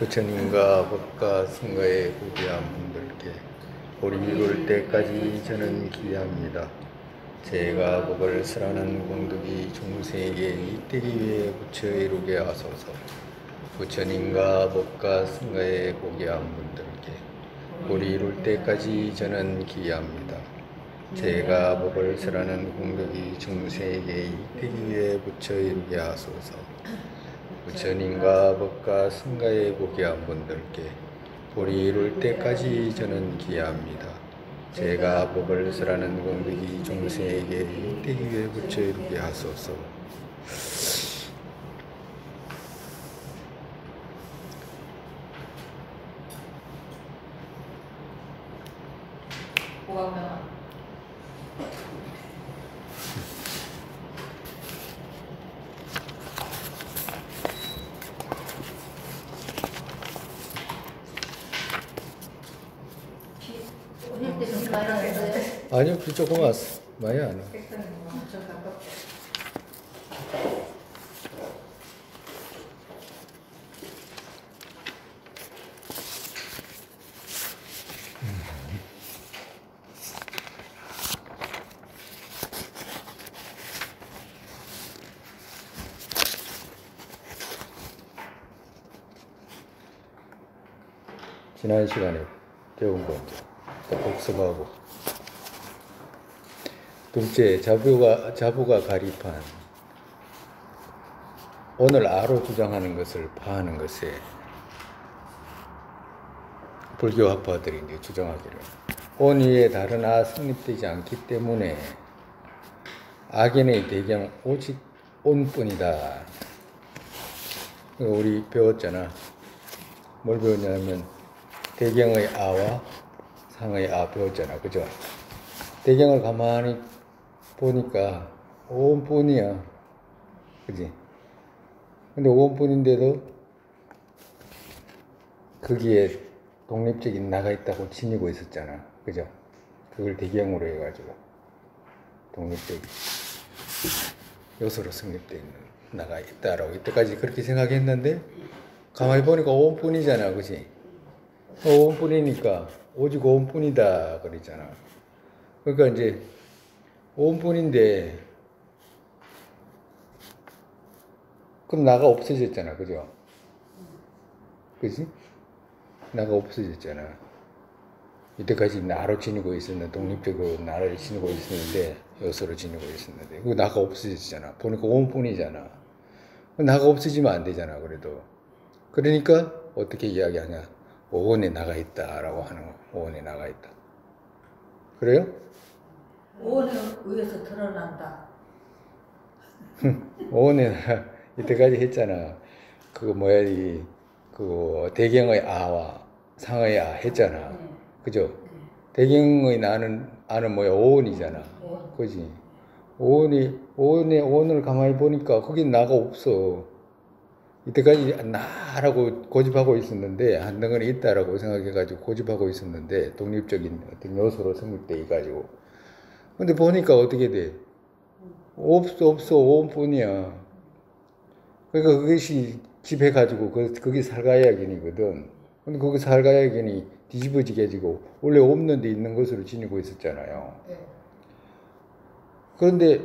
부처님과 법과 승가에 고귀한 분들께 보리 이룰 때까지 저는 기대합니다. 제가 법을 설하는 공덕이 중생에게 이때기 위해 부처 이루게 하소서. 부처님과 법과 승가에 고귀한 분들께 보리 이룰 때까지 저는 기대합니다. 제가 법을 설하는 공덕이 중생에게 이때기 위해 부처 이루게 하소서. 부처님과 법과 승가에 고귀한 분들께 보리 이룰 때까지 저는 기대합니다. 제가 법을 설하는 공덕이 중생에게 이때기 위해 부처 이루게 하소서. 고강명아. 오늘 때 좀 많이 왔어요. 아니요, 비 조금 왔어. 많이 안 와. 엄청 가깝다. 지난 시간에 배운 거 이제 또 복습하고, 둘째, 자부가 가립한 오늘 아로 주장하는 것을 파하는 것에 불교 학파들이 이제 주장하기를 온 위에 다른 아 성립되지 않기 때문에 악인의 대경 오직 온뿐이다. 우리 배웠잖아. 뭘 배웠냐면 대경의 아와 상의 아 배웠잖아. 그죠? 대경을 가만히 보니까 온뿐이야. 그지? 근데 온뿐인데도 거기에 독립적인 나가 있다고 지니고 있었잖아. 그죠? 그걸 대경으로 해가지고 독립적인 요소로 성립되어 있는 나가 있다라고 이때까지 그렇게 생각했는데 가만히 보니까 온뿐이잖아. 그지? 온뿐이니까 오직 온뿐이다 그러잖아. 그러니까 이제 온뿐인데 그럼 나가 없어졌잖아. 그죠? 그지? 나가 없어졌잖아. 이때까지 나로 지니고 있었는데, 독립적으로 나를 지니고 있었는데, 요소로 지니고 있었는데, 그 나가 없어졌잖아. 보니까 온뿐이잖아. 나가 없어지면 안 되잖아. 그래도. 그러니까 어떻게 이야기하냐? 오온에 나가 있다라고 하는 거. 오온에 나가 있다. 그래요? 오온에 의해서 드러난다. 오온에 이때까지 했잖아. 그거 뭐야, 그 대경의 아와 상의 아 했잖아. 그죠? 대경의 아는 뭐야, 오온이잖아. 그지? 오온을 가만히 보니까 거긴 나가 없어. 이때까지 나라고 고집하고 있었는데, 한 덩어리 있다라고 생각해가지고 고집하고 있었는데, 독립적인 어떤 요소로 성립돼 있가지고. 근데 보니까 어떻게 돼? 없어. 오온뿐이야. 그러니까 그것이 집해가지고, 그게 살가야견이거든. 근데 그게 살가야견이 뒤집어지게 지고, 원래 없는 데 있는 것으로 지니고 있었잖아요. 그런데,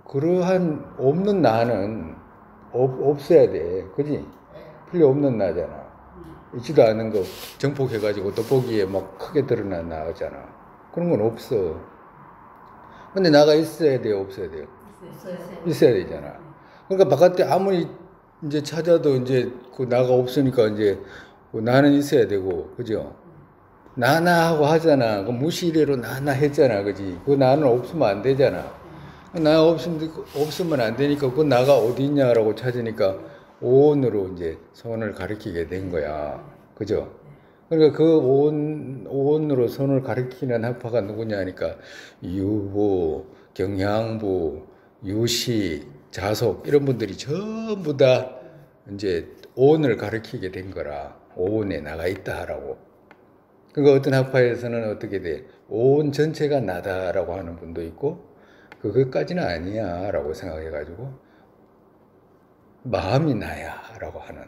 그러한 없는 나는 없어야 돼. 그지? 필요 없는 나잖아. 있지도 않은 거 정폭해가지고 돋보기에 막 크게 드러난 나잖아. 그런 건 없어. 근데 나가 있어야 돼요? 없어야 돼요? 있어야 되잖아. 그러니까 바깥에 아무리 이제 찾아도 이제 그 나가 없으니까 이제 그 나는 있어야 되고, 그죠? 나하고 하잖아. 그 무시래로 나나 했잖아. 그지? 그 나는 없으면 안 되잖아. 나 없으면 안 되니까 그 나가 어디 있냐라고 찾으니까 오온으로 이제 선을 가리키게 된 거야. 그죠? 그러니까 그 오온으로 선을 가리키는 학파가 누구냐니까 유보, 경향부, 유시, 자속 이런 분들이 전부 다 이제 오온을 가리키게 된 거라. 오온에 나가 있다라고. 그러니까 어떤 학파에서는 어떻게 돼? 오온 전체가 나다라고 하는 분도 있고 그것까지는 아니야 라고 생각해가지고 마음이 나야 라고 하는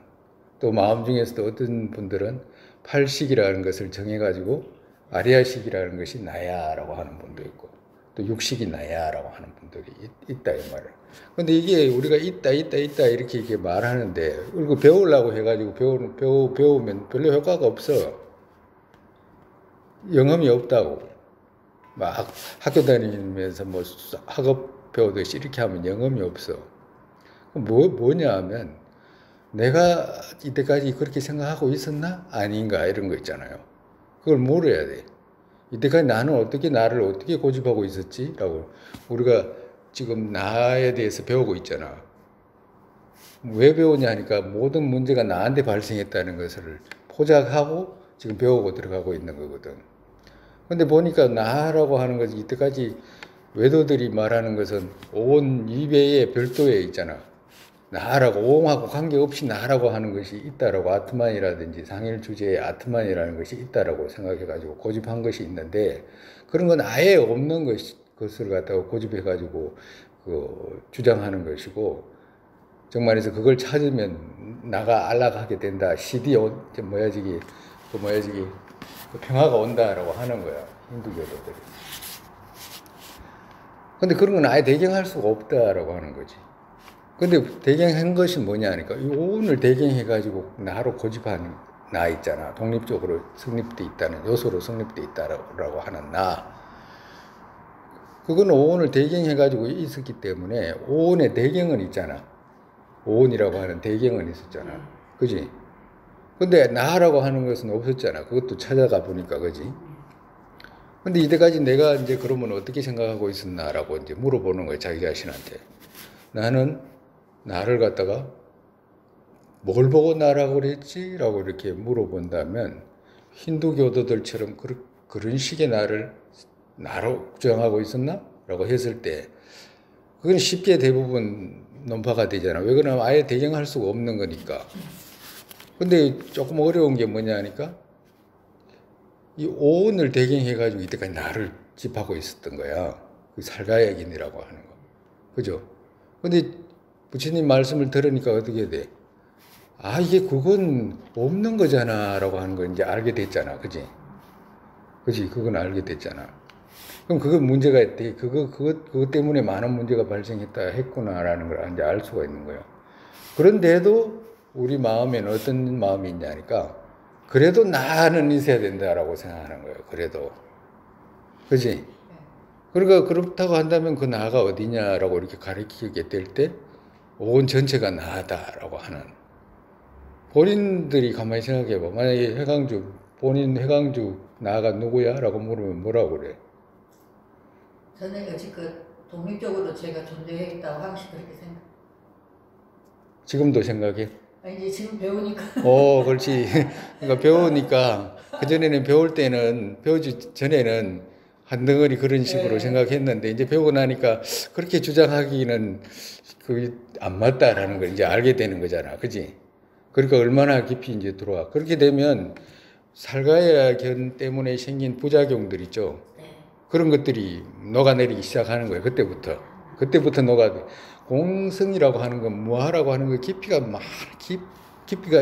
또 마음 중에서도 어떤 분들은 팔식이라는 것을 정해가지고 아리아식이라는 것이 나야라고 하는 분도 있고 또 육식이 나야라고 하는 분들이 있다 이 말이에요. 근데 이게 우리가 있다 이렇게 말하는데 그리고 배우려고 해가지고 배우면 별로 효과가 없어. 영험이 없다고. 막 학교 다니면서 뭐 학업 배우듯이 이렇게 하면 영험이 없어. 뭐냐 하면 내가 이때까지 그렇게 생각하고 있었나? 아닌가 이런 거 있잖아요. 그걸 물어야 돼. 이때까지 나는 나를 어떻게 고집하고 있었지? 라고 우리가 지금 나에 대해서 배우고 있잖아. 왜 배우냐 하니까 모든 문제가 나한테 발생했다는 것을 포착하고 지금 배우고 들어가고 있는 거거든. 근데 보니까 나라고 하는 것이 이때까지 외도들이 말하는 것은 온 이배에 별도에 있잖아. 나라고 오음하고 관계없이 나라고 하는 것이 있다라고 아트만이라든지 상일 주제에 아트만이라는 것이 있다라고 생각해가지고 고집한 것이 있는데 그런 건 아예 없는 것을 갖다가 고집해가지고 주장하는 것이고 정말해서 그걸 찾으면 나가 안락하게 된다. 평화가 온다라고 하는 거야. 힌두교도들이. 근데 그런 건 아예 대경할 수가 없다라고 하는 거지. 근데 대경한 것이 뭐냐 하니까 이 오운을 대경해가지고 나로 고집하는 나 있잖아. 독립적으로 성립돼 있다는 요소로 성립돼 있다라고 하는 나. 그거는 오운을 대경해가지고 있었기 때문에 오운의 대경은 있잖아. 오운이라고 하는 대경은 있었잖아. 그지? 근데 나라고 하는 것은 없었잖아. 그것도 찾아가 보니까, 그지? 근데 이때까지 내가 이제 그러면 어떻게 생각하고 있었나라고 이제 물어보는 거야, 자기 자신한테. 나는 나를 갖다가 뭘 보고 나라고 그랬지? 라고 이렇게 물어본다면 힌두교도들처럼 그런 식의 나를 나로 주장하고 있었나? 라고 했을 때 그건 쉽게 대부분 논파가 되잖아. 왜 그러냐면 아예 대경할 수가 없는 거니까. 근데 조금 어려운 게 뭐냐 하니까 이 오온을 대경해가지고 이때까지 나를 집하고 있었던 거야. 그 살가야긴이라고 하는 거. 그죠? 근데 부처님 말씀을 들으니까 어떻게 돼? 아, 이게 그건 없는 거잖아. 라고 하는 거 이제 알게 됐잖아. 그지? 그지? 그건 알게 됐잖아. 그럼 그건 문제가 있대. 그것 때문에 많은 문제가 발생했다 했구나라는 걸 이제 알 수가 있는 거예요. 그런데도 우리 마음에는 어떤 마음이 있냐니까 그래도 나는 있어야 된다라고 생각하는 거예요. 그래도. 그지? 그러니까 그렇다고 한다면 그 나가 어디냐라고 이렇게 가리키게 될 때 온 전체가 나다라고 하는. 본인들이 가만히 생각해 봐. 만약에 본인 해강주 나가 누구야? 라고 물으면 뭐라고 그래? 저는 여지껏 독립적으로 제가 존재했다고 항상 그렇게 생각. 지금도 생각해? 이제 지금 배우니까. 그렇지. 그러니까 배우니까 그전에는 배우기 전에는 한 덩어리 그런 식으로 생각했는데 이제 배우고 나니까 그렇게 주장하기는 안 맞다라는 걸 이제 알게 되는 거잖아. 그지? 그러니까 얼마나 깊이 이제 들어와. 그렇게 되면 살가야견 때문에 생긴 부작용들 있죠. 그런 것들이 녹아내리기 시작하는 거예요. 그때부터 공성이라고 하는 건 무아라고 하는 거 깊이가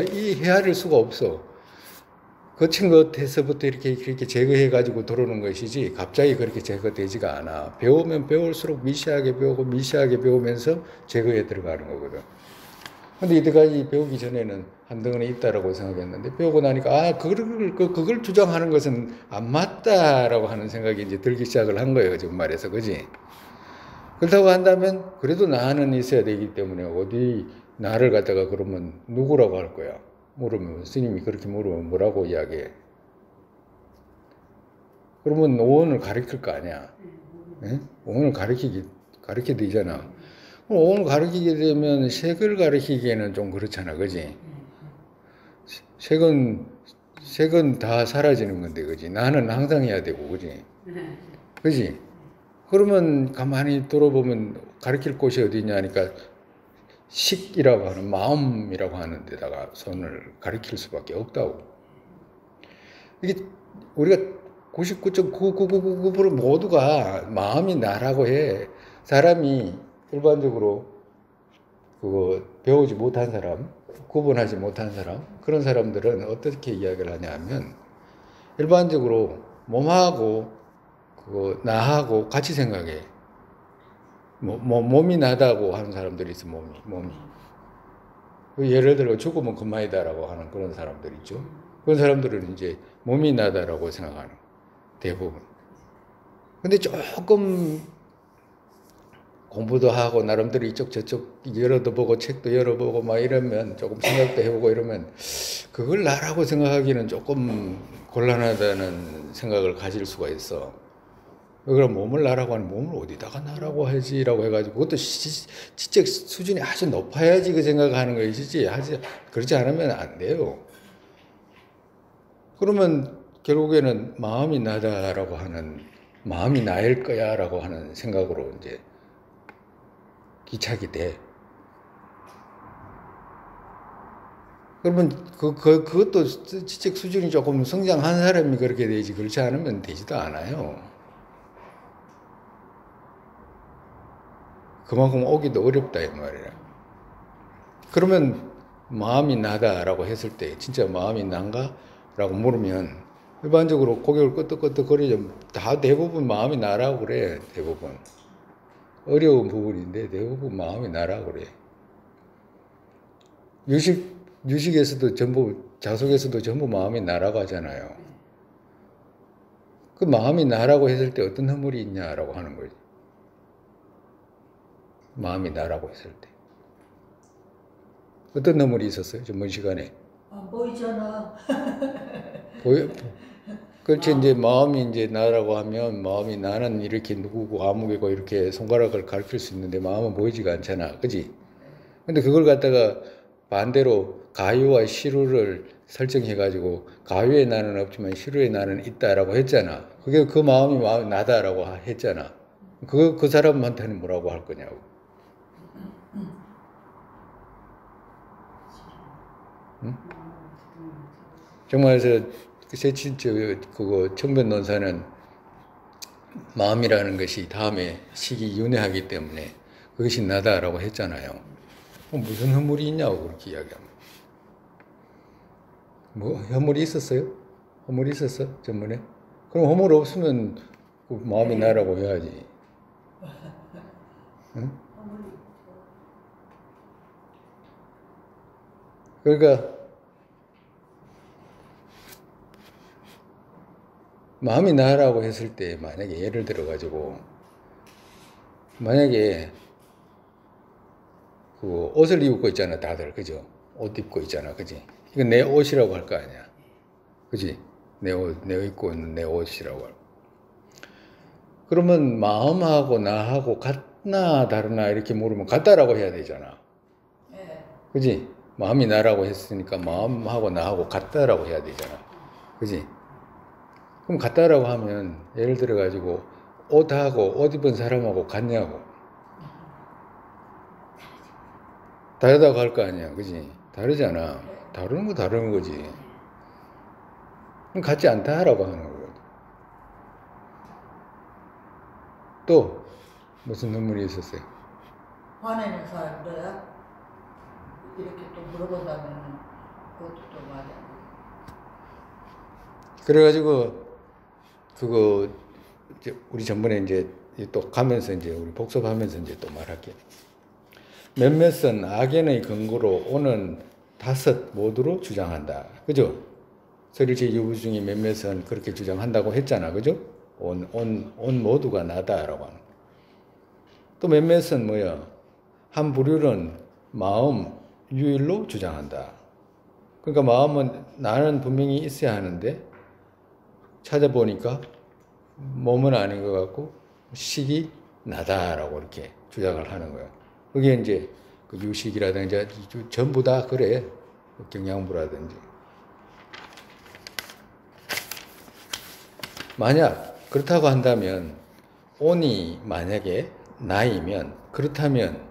헤아릴 수가 없어. 거친 것에서부터 이렇게 제거해가지고 들어오는 것이지 갑자기 그렇게 제거되지가 않아. 배우면 배울수록 미시하게 배우면서 제거해 들어가는 거거든. 근데 이때까지 배우기 전에는 한덩어리 있다라고 생각했는데 배우고 나니까 그걸 주장하는 것은 안 맞다라고 하는 생각이 이제 들기 시작을 한 거예요. 정말에서. 그지? 그렇다고 한다면 그래도 나는 있어야 되기 때문에 어디 나를 갖다가 그러면 누구라고 할 거야? 물으면 스님이 그렇게 물으면 뭐라고 이야기해? 그러면 오온을 가리킬 거 아니야. 예? 오온을 가리게 되잖아. 오온을 가리키게 되면 색을 가리키기에는 좀 그렇잖아. 그지? 색은 다 사라지는 건데, 그지? 나는 항상 해야 되고, 그지? 그지? 그러면 가만히 돌아보면 가리킬 곳이 어디냐 하니까 식이라고 하는 마음이라고 하는 데다가 손을 가리킬 수밖에 없다고. 이게 우리가 99.9999% 모두가 마음이 나라고 해. 사람이 일반적으로 배우지 못한 사람, 구분하지 못한 사람, 그런 사람들은 어떻게 이야기를 하냐면 일반적으로 몸하고 그거 나하고 같이 생각해. 몸이 나다고 하는 사람들이 있어. 몸이. 예를 들어 죽으면 그만이다라고 하는 그런 사람들 있죠. 그런 사람들은 이제 몸이 나다라고 생각하는 대부분. 근데 조금 공부도 하고 나름대로 이쪽 저쪽 열어도 보고 책도 열어보고 막 이러면 조금 생각도 해보고 이러면 그걸 나라고 생각하기는 조금 곤란하다는 생각을 가질 수가 있어. 그럼 몸을 나라고 하는 몸을 어디다가 나라고 하지라고 해가지고 그것도 지적 수준이 아주 높아야지 그 생각하는 것이지 그렇지 않으면 안 돼요. 그러면 결국에는 마음이 나다라고 하는 마음이 나일 거야라고 하는 생각으로 이제 기착이 돼. 그러면 그것도 지적 수준이 조금 성장한 사람이 그렇게 되지 그렇지 않으면 되지도 않아요. 그만큼 오기도 어렵다 이 말이야. 그러면 마음이 나다라고 했을 때 진짜 마음이 난가? 라고 물으면 일반적으로 고개를 끄덕끄덕거리죠. 다 대부분 마음이 나라고 그래. 대부분. 어려운 부분인데 대부분 마음이 나라고 그래. 유식에서도 전부 자속에서도 전부 마음이 나라고 하잖아요. 그 마음이 나라고 했을 때 어떤 허물이 있냐라고 하는 거지. 마음이 나라고 했을 때 어떤 허물이 있었어요? 전문 시간에 안 보이잖아. 그렇지. 이제 마음이 이제 나라고 하면 마음이 나는 이렇게 누구고 아무개고 이렇게 손가락을 가리킬 수 있는데 마음은 보이지가 않잖아, 그지? 근데 그걸 갖다가 반대로 가유와 시루를 설정해가지고 가유의 나는 없지만 시루의 나는 있다라고 했잖아. 그게 그 마음이 나다라고 했잖아. 그 사람한테는 뭐라고 할 거냐고. 응? 정말 그거 청변논사는 마음이라는 것이 다음에 식이 윤회하기 때문에 그것이 나다라고 했잖아요. 무슨 허물이 있냐고 그렇게 이야기합니다. 뭐 허물이 있었어요? 허물이 있었어? 전문에? 그럼 허물 없으면 그 마음이 나라고 해야지. 응? 그러니까 마음이 나라고 했을 때 만약에 예를 들어 가지고 만약에 그 옷을 입고 있잖아 다들 그죠? 옷 입고 있잖아 그지? 이건 내 옷이라고 할 거 아니야 그지? 내 입고 있는 내 옷이라고 할. 그러면 마음하고 나하고 같나 다르나 이렇게 물으면 같다라고 해야 되잖아. 그지? 마음이 나라고 했으니까 마음하고 나하고 같다라고 해야 되잖아. 그지? 그럼 같다라고 하면 예를 들어 가지고 옷하고 옷 입은 사람하고 같냐고. 다르다고 할 거 아니야. 그지? 다르잖아. 다른 거 다른 거지. 그럼 같지 않다라고 하는 거거든. 또 무슨 눈물이 있었어요? 화내는 사람들야 이렇게 또 물어본다면 그것도 또 말이야. 그래가지고 그거 이제 우리 전번에 이제 또 가면서 이제 우리 복습하면서 이제 또 말할게. 몇몇은 악연의 근거로 오는 다섯 모두로 주장한다. 그죠? 설일체 유부 중에 몇몇은 그렇게 주장한다고 했잖아. 그죠? 온 모두가 나다라고 하는. 또 몇몇은 뭐야? 한 부류는 마음 유일로 주장한다. 그러니까 마음은 나는 분명히 있어야 하는데 찾아보니까 몸은 아닌 것 같고 식이 나다라고 이렇게 주장을 하는 거야. 그게 이제 그 유식이라든지 전부 다 그래. 경양부라든지. 만약 그렇다고 한다면 온이 만약에 나이면 그렇다면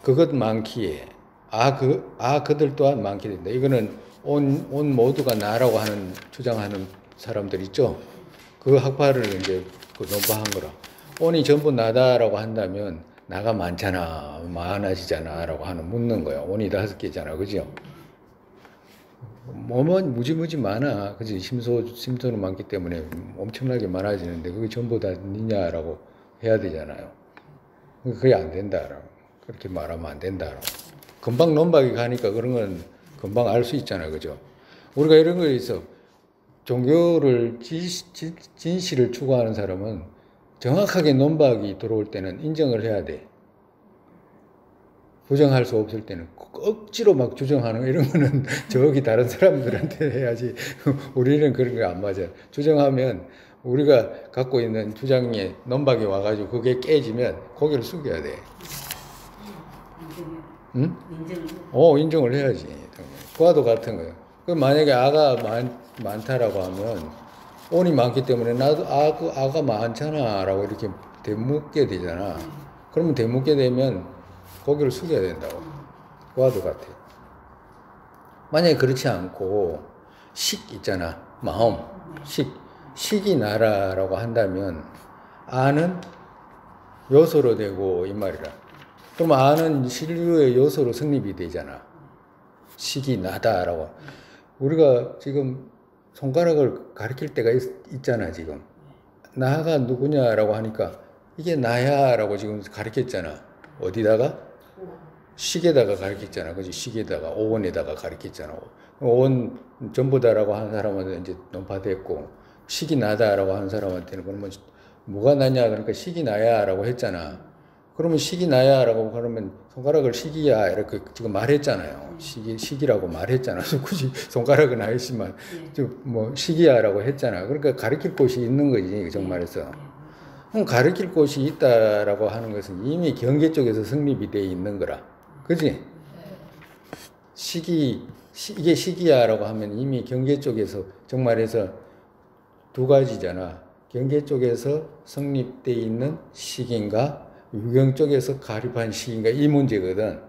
그것 많기에 그들 또한 많게 된다. 이거는 온 모두가 나라고 하는 주장하는 사람들 있죠. 그 학파를 이제 그 논파한 거라. 온이 전부 나다라고 한다면 나가 많잖아, 많아지잖아 라고 하는 묻는 거야. 온이 5개잖아, 그죠? 뭐만 무지무지 많아, 그지? 심소는 많기 때문에 엄청나게 많아지는데 그게 전부 다 니냐라고 해야 되잖아요. 그게 안 된다라고, 그렇게 말하면 안 된다라고. 금방 논박이 가니까 그런 건 금방 알 수 있잖아요, 그죠? 우리가 이런 거에 있어 종교를 진실을 추구하는 사람은 정확하게 논박이 들어올 때는 인정을 해야 돼. 부정할 수 없을 때는 억지로 막 주장하는 이런 거는 저기 다른 사람들한테 해야지. 우리는 그런 거 안 맞아. 주장하면 우리가 갖고 있는 주장에 논박이 와가지고 그게 깨지면 고개를 숙여야 돼. 응? 인정을 해야지. 그와도 같은 거예요. 그 만약에 아가 많다라고 하면 온이 많기 때문에 나도 아가 많잖아라고 이렇게 되묻게 되잖아. 그러면 되묻게 되면 고개를 숙여야 된다고. 그와도 같아요. 만약에 그렇지 않고 식 있잖아. 마음. 식이 나라라고 한다면 아는 요소로 되고 이 말이라. 그럼 아는 신류의 요소로 성립이 되잖아. 식이 나다라고. 우리가 지금 손가락을 가리킬 때가 있잖아, 지금. 나가 누구냐라고 하니까 이게 나야라고 지금 가리켰잖아. 어디다가? 식에다가 가리켰잖아. 그지? 식에다가, 오원에다가 가리켰잖아. 오원 전부다라고 하는 사람한테 이제 논파됐고, 식이 나다라고 하는 사람한테는 그러면 뭐가 나냐? 그러니까 식이 나야라고 했잖아. 그러면 식이 나야라고 그러면 손가락을 식이야 이렇게 지금 말했잖아요. 식이라고 말했잖아. 굳이 손가락은 아니지만 뭐 식이야라고 했잖아. 그러니까 가리킬 곳이 있는 거지 정말에서. 그럼 가리킬 곳이 있다라고 하는 것은 이미 경계 쪽에서 성립이 돼 있는 거라. 그지? 이게 식이야라고 하면 이미 경계 쪽에서 정말에서 두 가지잖아. 경계 쪽에서 성립돼 있는 식인가? 유경 쪽에서 가립한 식인가 이 문제거든.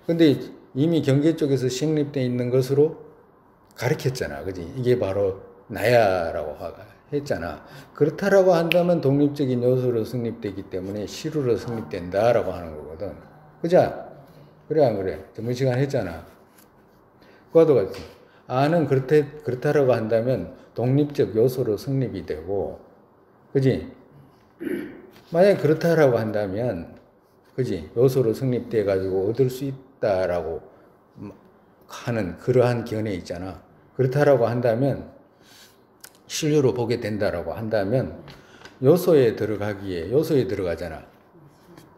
근데 이미 경계 쪽에서 성립되어 있는 것으로 가르쳤잖아. 그지? 이게 바로 나야라고 했잖아. 그렇다라고 한다면 독립적인 요소로 성립되기 때문에 시루로 성립된다라고 하는 거거든. 그죠? 그래 안 그래? 저번 시간 했잖아. 그와도 같이 아는 그렇다라고 한다면 독립적 요소로 성립이 되고, 그지? 만약에 그렇다라고 한다면, 그지? 요소로 성립돼 가지고 얻을 수 있다라고 하는 그러한 견해 있잖아. 그렇다라고 한다면, 신류로 보게 된다라고 한다면, 요소에 들어가잖아.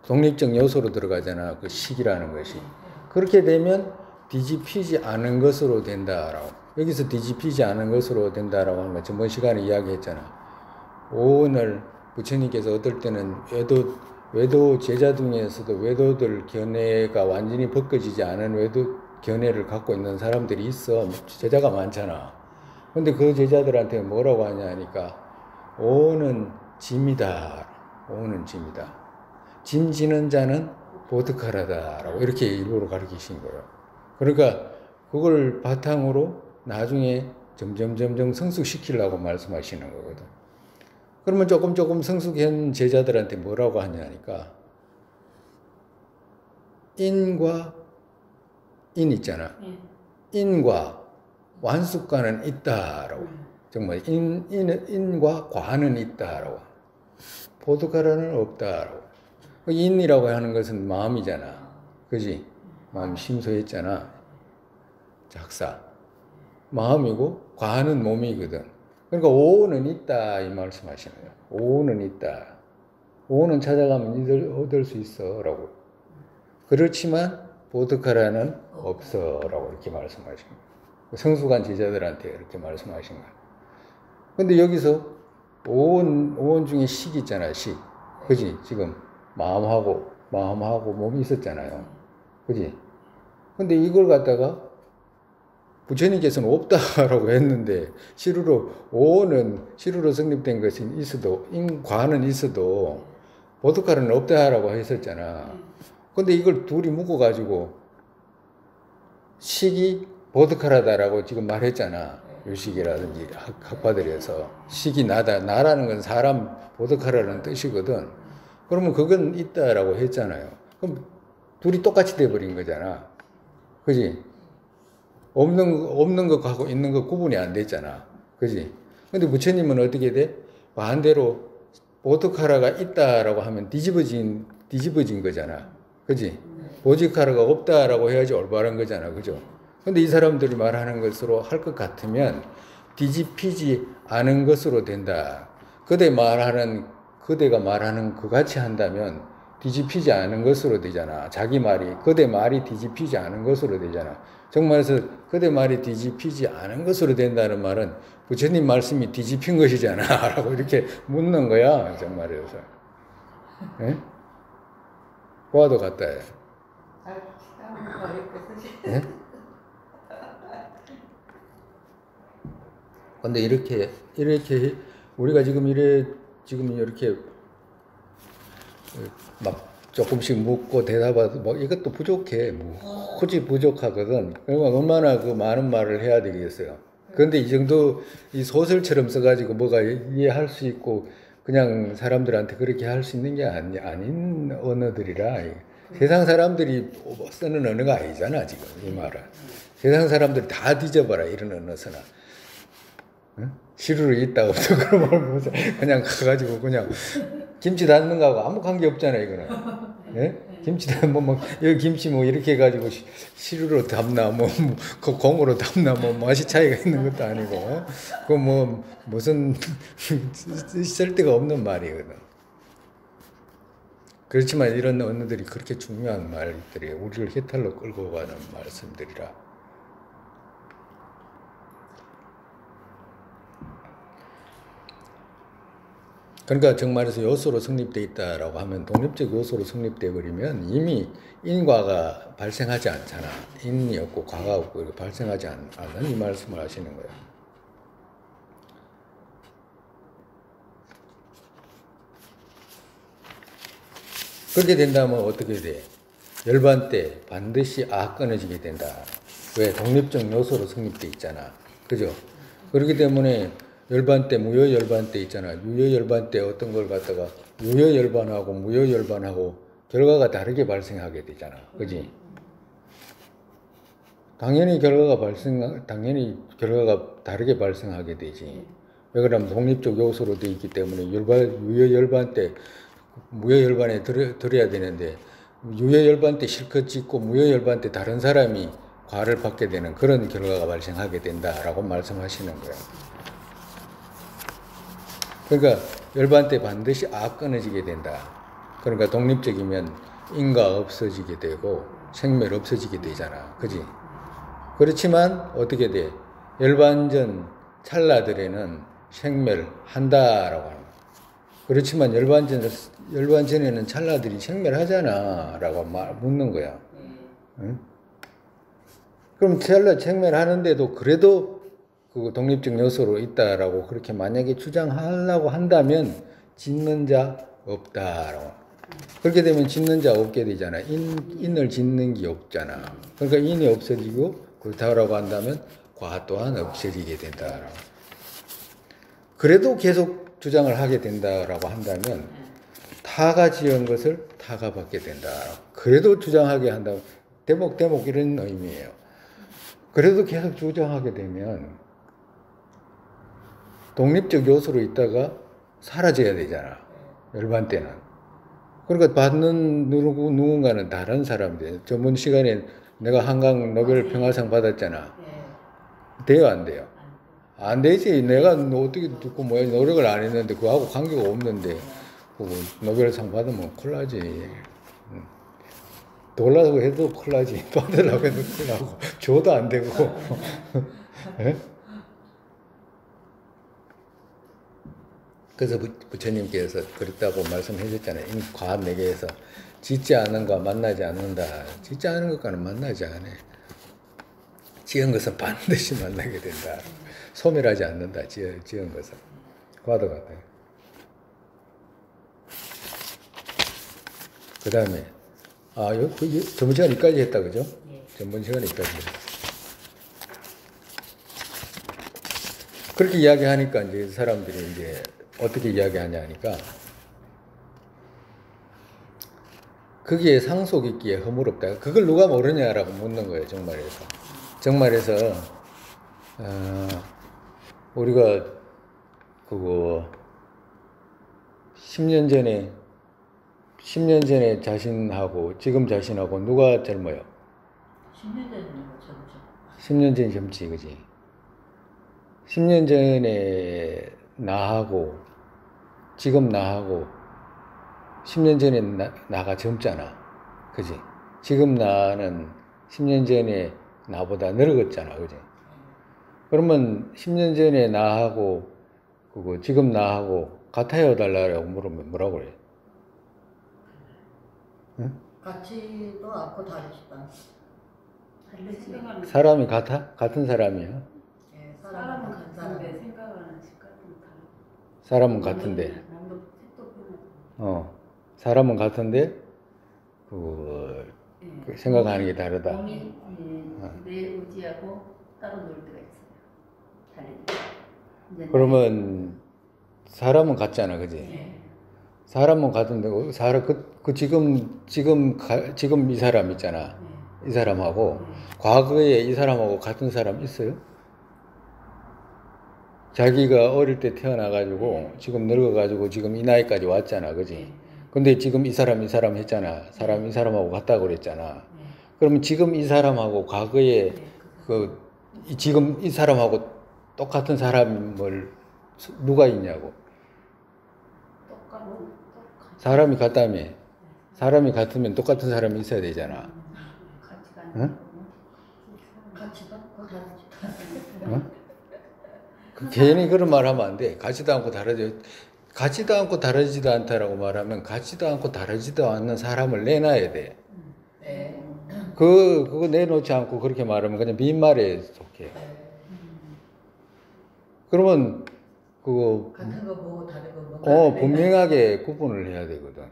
독립적 요소로 들어가잖아. 그 식이라는 것이. 그렇게 되면 뒤집히지 않은 것으로 된다라고. 여기서 뒤집히지 않은 것으로 된다라고 하는 거 저번 시간에 이야기했잖아. 오늘 부처님께서 어떨 때는 외도 제자 중에서도 외도들 견해가 완전히 벗겨지지 않은 외도 견해를 갖고 있는 사람들이 있어. 제자가 많잖아. 근데 그 제자들한테 뭐라고 하냐 하니까 오는 짐이다. 오는 짐이다. 짐 지는 자는 보드카라다라고 이렇게 일부러 가르치신 거예요. 그러니까 그걸 바탕으로 나중에 점점 성숙시키려고 말씀하시는 거거든. 그러면 조금 성숙한 제자들한테 뭐라고 하냐니까 인과 인 있잖아. 인과 완숙과는 있다라고. 정말 인과 과는 있다라고. 보드카라는 없다라고. 인이라고 하는 것은 마음이잖아. 그지? 마음 심소했잖아. 작사. 마음이고 과는 몸이거든. 그러니까 오는 있다 이 말씀하시는 거예요. 오는 있다. 오는 찾아가면 얻을 수 있어 라고. 그렇지만 보드카라는 없어 라고 이렇게 말씀하신 거예요. 성숙한 제자들한테 이렇게 말씀하신 거예요. 근데 여기서 오온 중에 식 있잖아. 식. 그지? 지금 마음하고 몸이 있었잖아요. 그지? 근데 이걸 갖다가 부처님께서는 없다라고 했는데 오는 시루로 성립된 것이 있어도 인과는 있어도 보드카는 없다라고 했었잖아. 근데 이걸 둘이 묶어가지고 식이 보드카라다라고 지금 말했잖아. 유식이라든지 학파들에서 식이 나다. 나라는 건 사람 보드카라는 뜻이거든. 그러면 그건 있다라고 했잖아요. 그럼 둘이 똑같이 돼버린 거잖아. 그지? 없는 것하고 있는 것 구분이 안 됐잖아. 그지? 근데 부처님은 어떻게 돼? 반대로 보드카라가 있다라고 하면 뒤집어진 거잖아. 그지? 보지카라가 없다라고 해야지 올바른 거잖아. 그죠? 근데 이 사람들이 말하는 것으로 할 것 같으면 뒤집히지 않은 것으로 된다. 그대가 말하는 그같이 한다면 뒤집히지 않은 것으로 되잖아. 그대 말이 뒤집히지 않은 것으로 되잖아. 정말에서 그대 말이 뒤집히지 않은 것으로 된다는 말은 부처님 말씀이 뒤집힌 것이잖아. 라고 이렇게 묻는 거야. 정말에서. 예? 그와도 같다. 예? 근데 이렇게 우리가 지금 이렇게 막 조금씩 묻고 대답하고 뭐 이것도 부족해. 뭐 굳이 부족하거든. 그러니까 얼마나 그 많은 말을 해야 되겠어요. 그런데 이 정도 이 소설처럼 써가지고 뭐가 이해할 수 있고 그냥 사람들한테 그렇게 할 수 있는 게 아닌 언어들이라 세상 사람들이 쓰는 언어가 아니잖아 지금 이 말은. 세상 사람들이 다 뒤져봐라 이런 언어 쓰나. 응? 시루로 있다 없다 그런 말 보면서 그냥 가가지고 그냥 김치 담는 거하고 아무 관계 없잖아 이거는. 예? 김치 담으면 여기 김치 뭐 이렇게 해가지고 시루로 담나 뭐 공으로 담나 뭐 맛이 차이가 있는 것도 아니고 그 뭐 무슨 쓸데가 없는 말이거든. 그렇지만 이런 언어들이 그렇게 중요한 말들이 우리를 해탈로 끌고 가는 말씀들이라. 그러니까 정말에서 요소로 성립되어 있다라고 하면 독립적 요소로 성립되어 버리면 이미 인과가 발생하지 않잖아. 인이 없고 과가 없고 이렇게 발생하지 않는 이 말씀을 하시는 거예요. 그렇게 된다면 어떻게 돼? 열반 때 반드시 끊어지게 된다. 왜? 독립적 요소로 성립되어 있잖아. 그죠? 그렇기 때문에 열반 때, 무효열반 때 있잖아. 유효열반 때 어떤 걸 갖다가 유효열반하고 무효열반하고 결과가 다르게 발생하게 되잖아. 그지? 당연히 결과가 다르게 발생하게 되지. 왜 그러면 독립적 요소로 되어 있기 때문에 유효열반 때 무효열반에 들어야 되는데 유효열반 때 실컷 짓고 무효열반 때 다른 사람이 과를 받게 되는 그런 결과가 발생하게 된다라고 말씀하시는 거예요. 그러니까 열반 때 반드시 끊어지게 된다. 그러니까 독립적이면 인과 없어지게 되고 생멸 없어지게 되잖아. 그지? 그렇지만 어떻게 돼? 열반전 찰나들에는 생멸한다라고 하는 거야. 그렇지만 열반전에는 찰나들이 생멸하잖아 라고 묻는 거야. 응? 그럼 찰나 생멸하는데도 그래도 그 독립적 요소로 있다라고 그렇게 만약에 주장하려고 한다면 짓는 자 없다라고. 그렇게 되면 짓는 자 없게 되잖아. 인을 짓는 게 없잖아. 그러니까 인이 없어지고 그렇다라고 한다면 과 또한 없어지게 된다라고. 그래도 계속 주장을 하게 된다라고 한다면 타가 지은 것을 타가 받게 된다. 그래도 주장하게 한다면 대목 이런 의미예요. 그래도 계속 주장하게 되면 독립적 요소로 있다가 사라져야 되잖아. 열반 때는. 그러니까 받는 누군가는 다른 사람들. 저번 시간에 내가 한강 노벨 평화상 받았잖아. 돼요, 안 돼요? 안 되지. 내가 어떻게 듣고 뭐야 노력을 안 했는데 그거하고 관계가 없는데 노벨상 받으면 큰일 나지. 돌라고 해도 큰일 나지. 받으려고 해도 큰일 나고 줘도 안 되고. 예? 그래서 부처님께서 그랬다고 말씀해 주셨잖아요. 과학 내계에서 짓지 않은 과 만나지 않는다. 짓지 않은 것과는 만나지 않아. 지은 것은 반드시 만나게 된다. 소멸하지 않는다. 지은 것은. 과도 같아요. 그 다음에 전번 시간 여기까지 했다. 그죠? 전번 시간 여기까지 했다. 그렇게 이야기하니까 이제 사람들이 이제 어떻게 이야기하냐 하니까 거기에 상속 있기에 허물없다. 그걸 누가 모르냐라고 묻는 거예요. 정말에서. 정말에서 우리가 그거 10년 전에 자신하고 지금 자신하고 누가 젊어요? 10년 전인 거 젊죠. 10년 전이 젊지, 그지? 10년 전에 나하고 지금 나하고 10년 전에 나가 젊잖아. 그지? 지금 나는 10년 전에 나보다 늙었잖아. 그지? 그러면 10년 전에 나하고 그거 지금 나하고 같아요 달라고 물으면 뭐라고 그래? 응? 같지도 않고 다르지도 않고. 다르지. 사람이 같아? 같은 사람이야? 예, 사람은 사람은 같은 사람. 같은데 생각하는 습관은 다르고. 사람은 같은데 남도 택도 변하고. 사람은 같은데 그 생각하는 게 다르다. 몸이 내 의지하고 따로 놀 때가 있어요. 달리니까. 이제 그러면 사람은 같잖아, 그지? 네. 사람은 같은데 지금 이 사람 있잖아. 이 사람하고 과거에 이 사람하고 같은 사람 있어요? 자기가 어릴 때 태어나가지고 지금 늙어가지고 지금 이 나이까지 왔잖아, 그지? 근데 지금 이 사람 했잖아. 이 사람하고 같다고 그랬잖아. 그러면 지금 이 사람하고 과거에 지금 이 사람하고 똑같은 사람을 누가 있냐고. 똑같고 사람이 같다며. 사람이 같으면 똑같은 사람이 있어야 되잖아. 같이가 응? 같지도 않고 다르지도 응? 괜히 그런 말 하면 안 돼. 같지도 않고 다르지도 않다라고 말하면 같지도 않고 다르지도 않는 사람을 내놔야 돼. 네. 그거 내놓지 않고 그렇게 말하면 그냥 빈말에 속해. 그러면 그거 같은 거 보고 다른 거 보고. 분명하게 구분을 해야 되거든.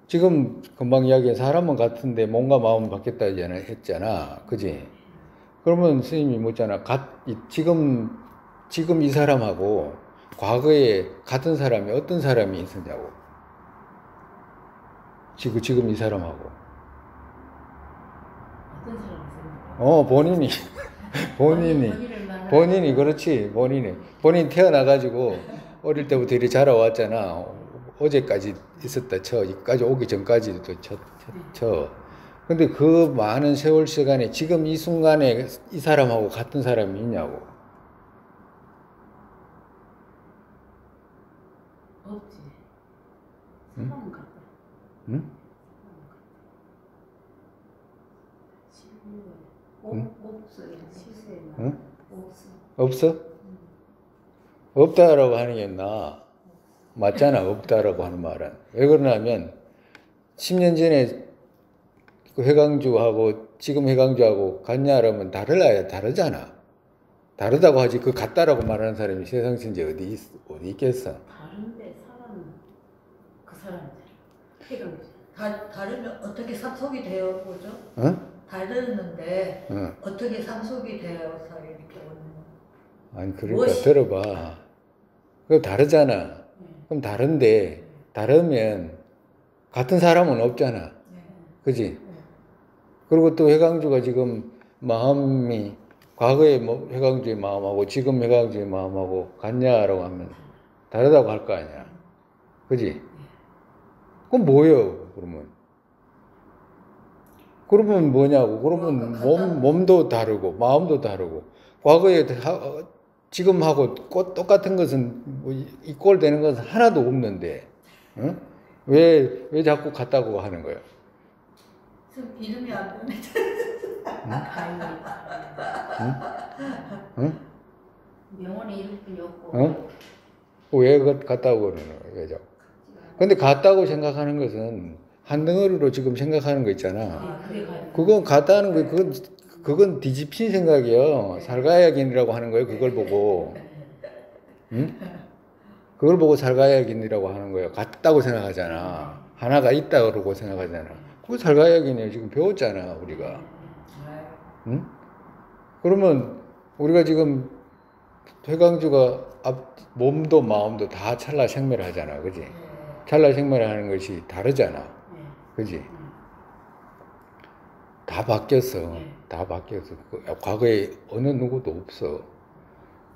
지금 금방 이야기한 사람은 같은데 몸과 마음은 바뀌었다 했잖아. 그지? 그러면 스님이 묻잖아. 지금 이 사람하고 과거에 같은 사람이 어떤 사람이 있었냐고. 지금 이 사람하고. 어떤 사람이 있습니까? 본인이 그렇지. 본인이 태어나가지고 어릴 때부터 이렇게 자라왔잖아. 어제까지 있었다 쳐. 여기까지 오기 전까지도 쳐. 근데 그 많은 세월 시간에 지금 이 순간에 이 사람하고 같은 사람이 있냐고. 없지. 응? 사람은 같다. 응? 없어요. 시세나. 응? 없어. 없어? 없다라고 하는 게 나. 맞잖아. 없다라고 하는 말은. 왜 그러냐면 10년 전에 그 회광주하고 지금 회광주하고 같냐라면 다르잖아. 다르다고 하지 그 같다라고 말하는 사람이 세상 천지 어디 있겠어? 다른데 사람은 그 사람이잖아. 해결이지. 다르면 어떻게 상속이 되어 오죠? 어? 다르는데 어. 어떻게 상속이 되어서 이렇게 오는 거? 아니 그러니까 무엇이? 들어봐. 그거 다르잖아. 그럼 다른데 다르면 같은 사람은 없잖아. 그지? 그리고 또 회광주가 지금 마음이 과거의 회광주의 마음하고 지금 회광주의 마음하고 같냐라고 하면 다르다고 할 거 아니야. 그지? 그럼 뭐예요, 그러면? 그러면 뭐냐고. 그러면 몸도 다르고 마음도 다르고 과거에 지금하고 똑같은 것은 이 꼴 되는 것은 하나도 없는데 응? 왜 자꾸 같다고 하는 거예요? 이름이 안 보네. 응? 명언의 이름뿐이 없고. 어? 왜 같다고 그러는 거예요? 왜 자꾸? 근데 같다고 생각하는 것은 한 덩어리로 지금 생각하는 거 있잖아. 그건 같다는 거 그건 뒤집힌 생각이에요. 살가야긴이라고 하는 거예요. 그걸 보고. 응? 그걸 보고 살가야긴이라고 하는 거예요. 같다고 생각하잖아. 하나가 있다 그러고 생각하잖아. 그거 살가야긴이에요. 지금 배웠잖아, 우리가. 응? 그러면 우리가 지금 회광주가 몸도 마음도 다 찰나 생멸하잖아. 그지? 찰나 생멸하는 것이 다르잖아. 그지? 다 바뀌었어. 네. 다 바뀌었어. 과거에 어느 누구도 없어.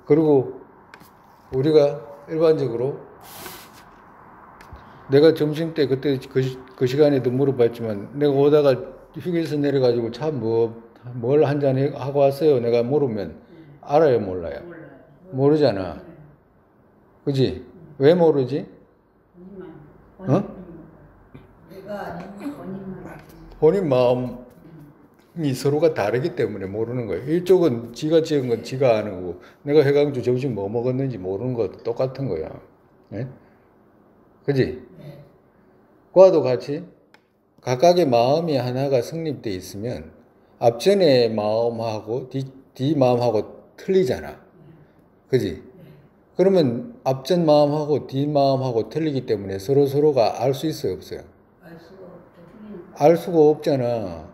그리고 우리가 일반적으로 내가 점심 때 그때 그 시간에도 물어봤지만 내가 오다가 휴게소 내려가지고 차 뭘 한 잔 하고 왔어요. 내가 물으면 알아요, 몰라요? 몰라요. 모르잖아. 그지? 왜 모르지? 본인만. 어? 내가 아니면 본인만. 본인 마음이 서로가 다르기 때문에 모르는 거예요. 이쪽은 지가 지은 건 지가 아는 거고, 내가 해강주 점심 뭐 먹었는지 모르는 것도 똑같은 거야. 예? 그지? 네. 그와도 같이 각각의 마음이 하나가 성립돼 있으면 앞전의 마음하고 뒤 마음하고 틀리잖아. 그지? 그러면 앞전 마음하고 뒤 마음하고 틀리기 때문에 서로가 알 수 있어요, 없어요? 알 수가 없죠. 알 수가 없잖아.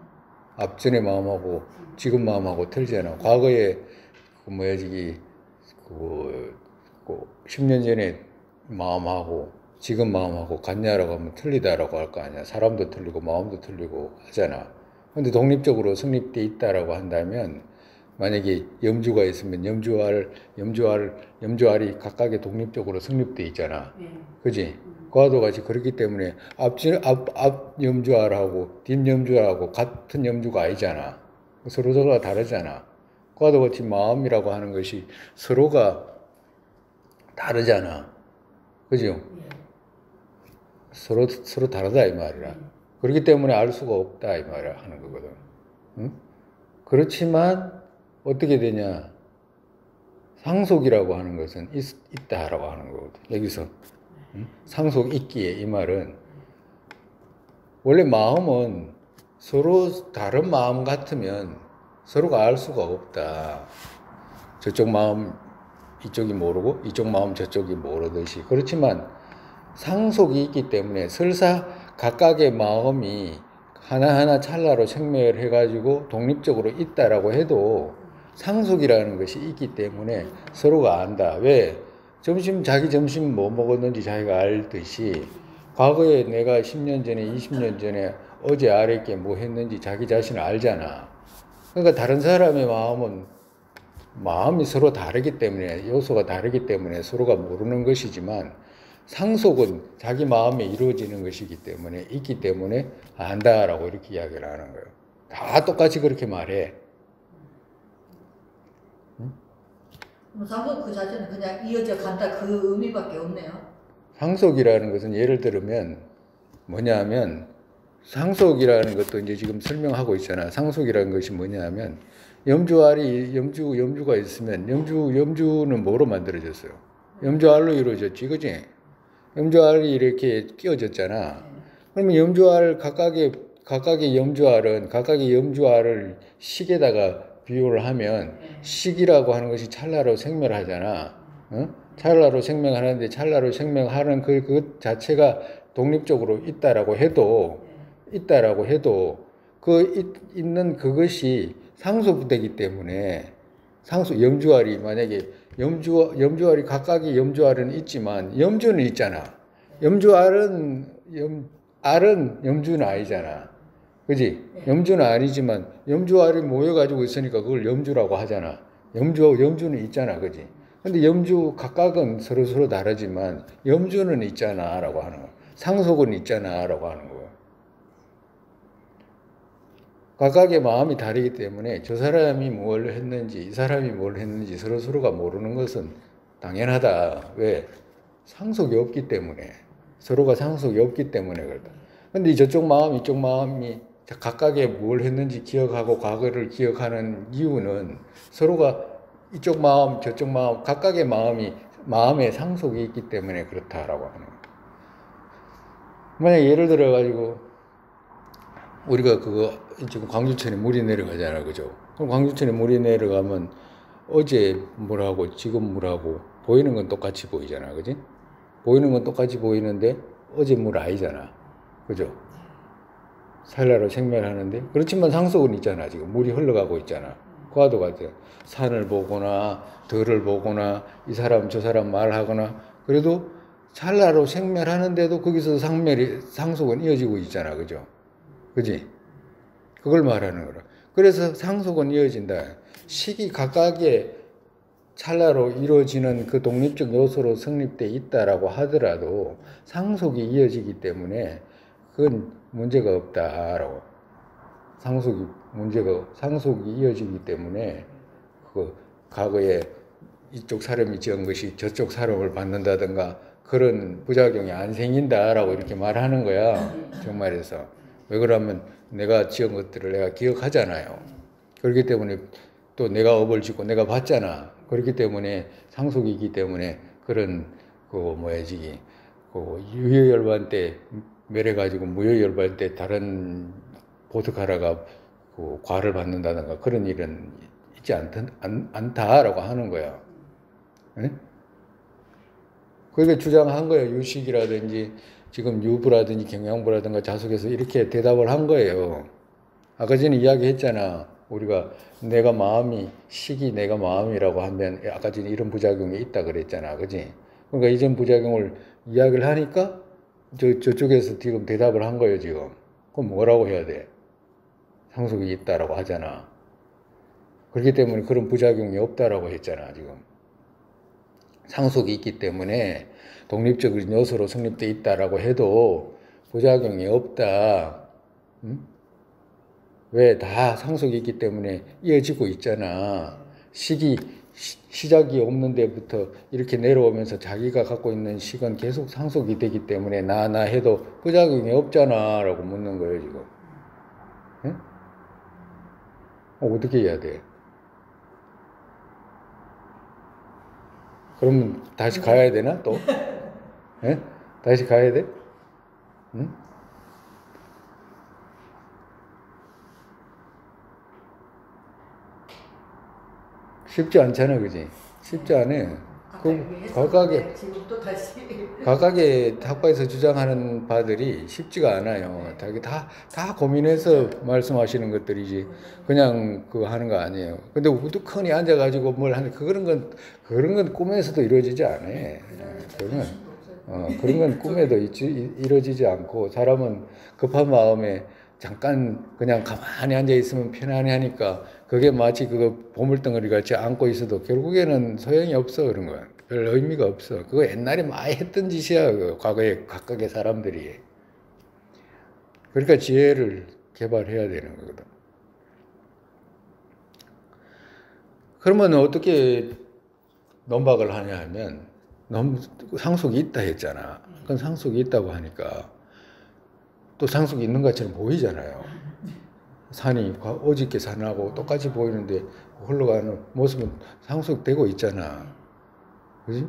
앞전의 마음하고 지금 마음하고 틀리잖아. 과거에 그 뭐야 저기 그 10년 전에 마음하고 지금 마음하고 같냐라고 하면 틀리다라고 할 거 아니야. 사람도 틀리고 마음도 틀리고 하잖아. 근데 독립적으로 성립돼 있다라고 한다면 만약에 염주가 있으면 염주알이 각각의 독립적으로 성립돼 있잖아. 네. 그지? 그와도 같이 그렇기 때문에 앞 염주알하고 뒷 염주알하고 같은 염주가 아니잖아. 서로가 다르잖아. 그와도 같이 마음이라고 하는 것이 서로가 다르잖아. 그죠? 서로 다르다 이 말이라. 그렇기 때문에 알 수가 없다 이 말이라 하는 거거든. 응? 그렇지만 어떻게 되냐? 상속이라고 하는 것은 있다라고 하는 거거든. 여기서 상속 있기에 이 말은 원래 마음은 서로 다른 마음 같으면 서로가 알 수가 없다. 저쪽 마음 이쪽이 모르고 이쪽 마음 저쪽이 모르듯이. 그렇지만 상속이 있기 때문에 설사 각각의 마음이 하나하나 찰나로 생멸을 해가지고 독립적으로 있다라고 해도 상속이라는 것이 있기 때문에 서로가 안다. 왜? 자기 점심 뭐 먹었는지 자기가 알듯이 과거에 내가 10년 전에 20년 전에 어제 아랫게 뭐 했는지 자기 자신을 알잖아. 그러니까 다른 사람의 마음이 서로 다르기 때문에 요소가 다르기 때문에 서로가 모르는 것이지만 상속은 자기 마음에 이루어지는 것이기 때문에 있기 때문에 안다라고 이렇게 이야기를 하는 거예요. 다 똑같이 그렇게 말해. 상속 그 자체는 그냥 이어져 간다 그 의미밖에 없네요. 상속이라는 것은 예를 들면 뭐냐면 상속이라는 것도 이제 지금 설명하고 있잖아. 상속이라는 것이 뭐냐면 염주가 있으면 염주는 뭐로 만들어졌어요? 염주알로 이루어졌지, 그지? 염주알이 이렇게 끼워졌잖아. 그러면 각각의 염주알을 식에다가 비유를 하면 식이라고 하는 것이 찰나로 생멸하잖아. 어? 찰나로 생명하는데 찰나로 생명하는 그 자체가 독립적으로 있다라고 해도 있는 그것이 상속되기 때문에 염주알이 만약에 염주알이 각각의 염주알은 있지만 염주는 있잖아. 알은 염주는 아니잖아. 그지? 염주는 아니지만 염주알이 모여가지고 있으니까 그걸 염주라고 하잖아. 염주는 있잖아. 그지? 근데 각각은 서로 다르지만 염주는 있잖아. 라고 하는 거야. 상속은 있잖아. 라고 하는 거야. 각각의 마음이 다르기 때문에 저 사람이 뭘 했는지 이 사람이 뭘 했는지 서로가 모르는 것은 당연하다. 왜? 상속이 없기 때문에. 서로가 상속이 없기 때문에 그렇다. 근데 저쪽 마음 이쪽 마음이 각각의 뭘 했는지 기억하고 과거를 기억하는 이유는 서로가 이쪽 마음 저쪽 마음 각각의 마음에 상속이 있기 때문에 그렇다라고 하는 거예요. 만약 예를 들어 가지고 우리가 지금 광주천에 물이 내려가잖아, 그죠? 그럼 광주천에 물이 내려가면 어제 물하고 지금 물하고 보이는 건 똑같이 보이잖아, 그지? 보이는 건 똑같이 보이는데 어제 물 아니잖아, 그죠? 찰나로 생멸하는데 그렇지만 상속은 있잖아. 지금 물이 흘러가고 있잖아. 그와도 같아요. 산을 보거나 들을 보거나 이 사람 저 사람 말하거나 그래도 찰나로 생멸하는데도 거기서 상속은 이어지고 있잖아. 그죠? 그지? 그걸 말하는 거라. 그래서 상속은 이어진다. 시기 각각의 찰나로 이루어지는 그 독립적 요소로 성립돼 있다라고 하더라도 상속이 이어지기 때문에 그건 문제가 없다라고. 상속이 이어지기 때문에 그 과거에 이쪽 사람이 지은 것이 저쪽 사람을 받는다든가 그런 부작용이 안 생긴다라고 이렇게 말하는 거야. 정말에서. 왜 그러면 내가 지은 것들을 내가 기억하잖아요. 그렇기 때문에 또 내가 업을 짓고 내가 받잖아. 그렇기 때문에 상속이기 때문에 그런 유효열반 때 멸해가지고 무효열반 때 다른 보드카라가 그 과를 받는다든가 그런 일은 있지 않다라고 하는 거야. 네? 그렇게 주장한 거예요. 유식이라든지 지금 유부라든지 경양부라든가 자숙에서 이렇게 대답을 한 거예요. 아까 전에 이야기했잖아. 우리가 내가 마음이라고 하면 아까 전에 이런 부작용이 있다 그랬잖아. 그지? 그러니까 이전 부작용을 이야기를 하니까 저쪽에서 지금 대답을 한 거예요. 지금. 그럼 뭐라고 해야 돼? 상속이 있다라고 하잖아. 그렇기 때문에 그런 부작용이 없다라고 했잖아. 지금. 상속이 있기 때문에 독립적인 요소로 성립돼 있다라고 해도 부작용이 없다. 응? 왜? 다 상속이 있기 때문에 이어지고 있잖아. 시작이 없는 데부터 이렇게 내려오면서 자기가 갖고 있는 식은 계속 상속이 되기 때문에 나 해도 부작용이 없잖아 라고 묻는 거예요 지금. 응? 어떻게 해야 돼? 그러면 다시 가야 되나 또? 예? 다시 가야 돼? 응? 쉽지 않잖아, 그지? 쉽지 않아. 각각의 학파에서 주장하는 바들이 쉽지가 않아요. 다 고민해서 말씀하시는 것들이지, 그냥 그거 하는 거 아니에요. 근데 우두커니 앉아가지고 뭘 하는, 그런 건 꿈에서도 이루어지지 않아. 그런 건 꿈에도 이루어지지 않고, 사람은 급한 마음에 잠깐 그냥 가만히 앉아 있으면 편안해 하니까 그게 마치 그거 보물덩어리 같이 안고 있어도 결국에는 소용이 없어. 그런 거야. 별 의미가 없어. 그거 옛날에 많이 했던 짓이야. 그 과거에 각각의 사람들이. 그러니까 지혜를 개발해야 되는 거거든. 그러면 어떻게 논박을 하냐 하면 상속이 있다 했잖아. 그건 상속이 있다고 하니까 또 상속이 있는 것처럼 보이잖아요. 산이 어저께 산하고 똑같이 보이는데 흘러가는 모습은 상속되고 있잖아. 그지?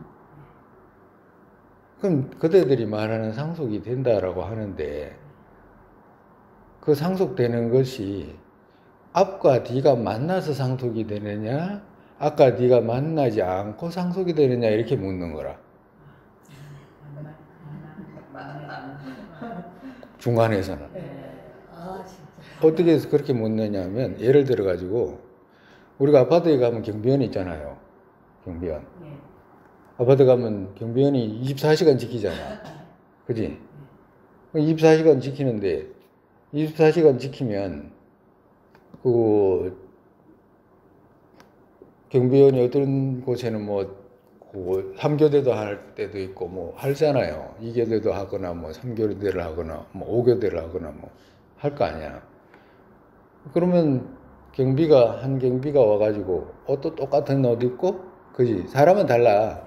그럼 그대들이 말하는 상속이 된다라고 하는데 그 상속되는 것이 앞과 뒤가 만나서 상속이 되느냐, 앞과 뒤가 만나지 않고 상속이 되느냐 이렇게 묻는 거라. 중간에서는. 어떻게 해서 그렇게 묻느냐 하면 예를 들어 가지고 우리가 아파트에 가면 경비원이 있잖아요. 경비원. 아파트 가면 경비원이 24시간 지키잖아. 그지? 24시간 지키는데 24시간 지키면 그 경비원이 어떤 곳에는 뭐 3교대도 할 때도 있고 뭐 하잖아요. 2교대도 하거나 뭐 3교대를 하거나 뭐 5교대를 하거나 뭐 할 거 아니야. 그러면 한 경비가 와가지고 옷도 똑같은 옷 입고, 그지? 사람은 달라.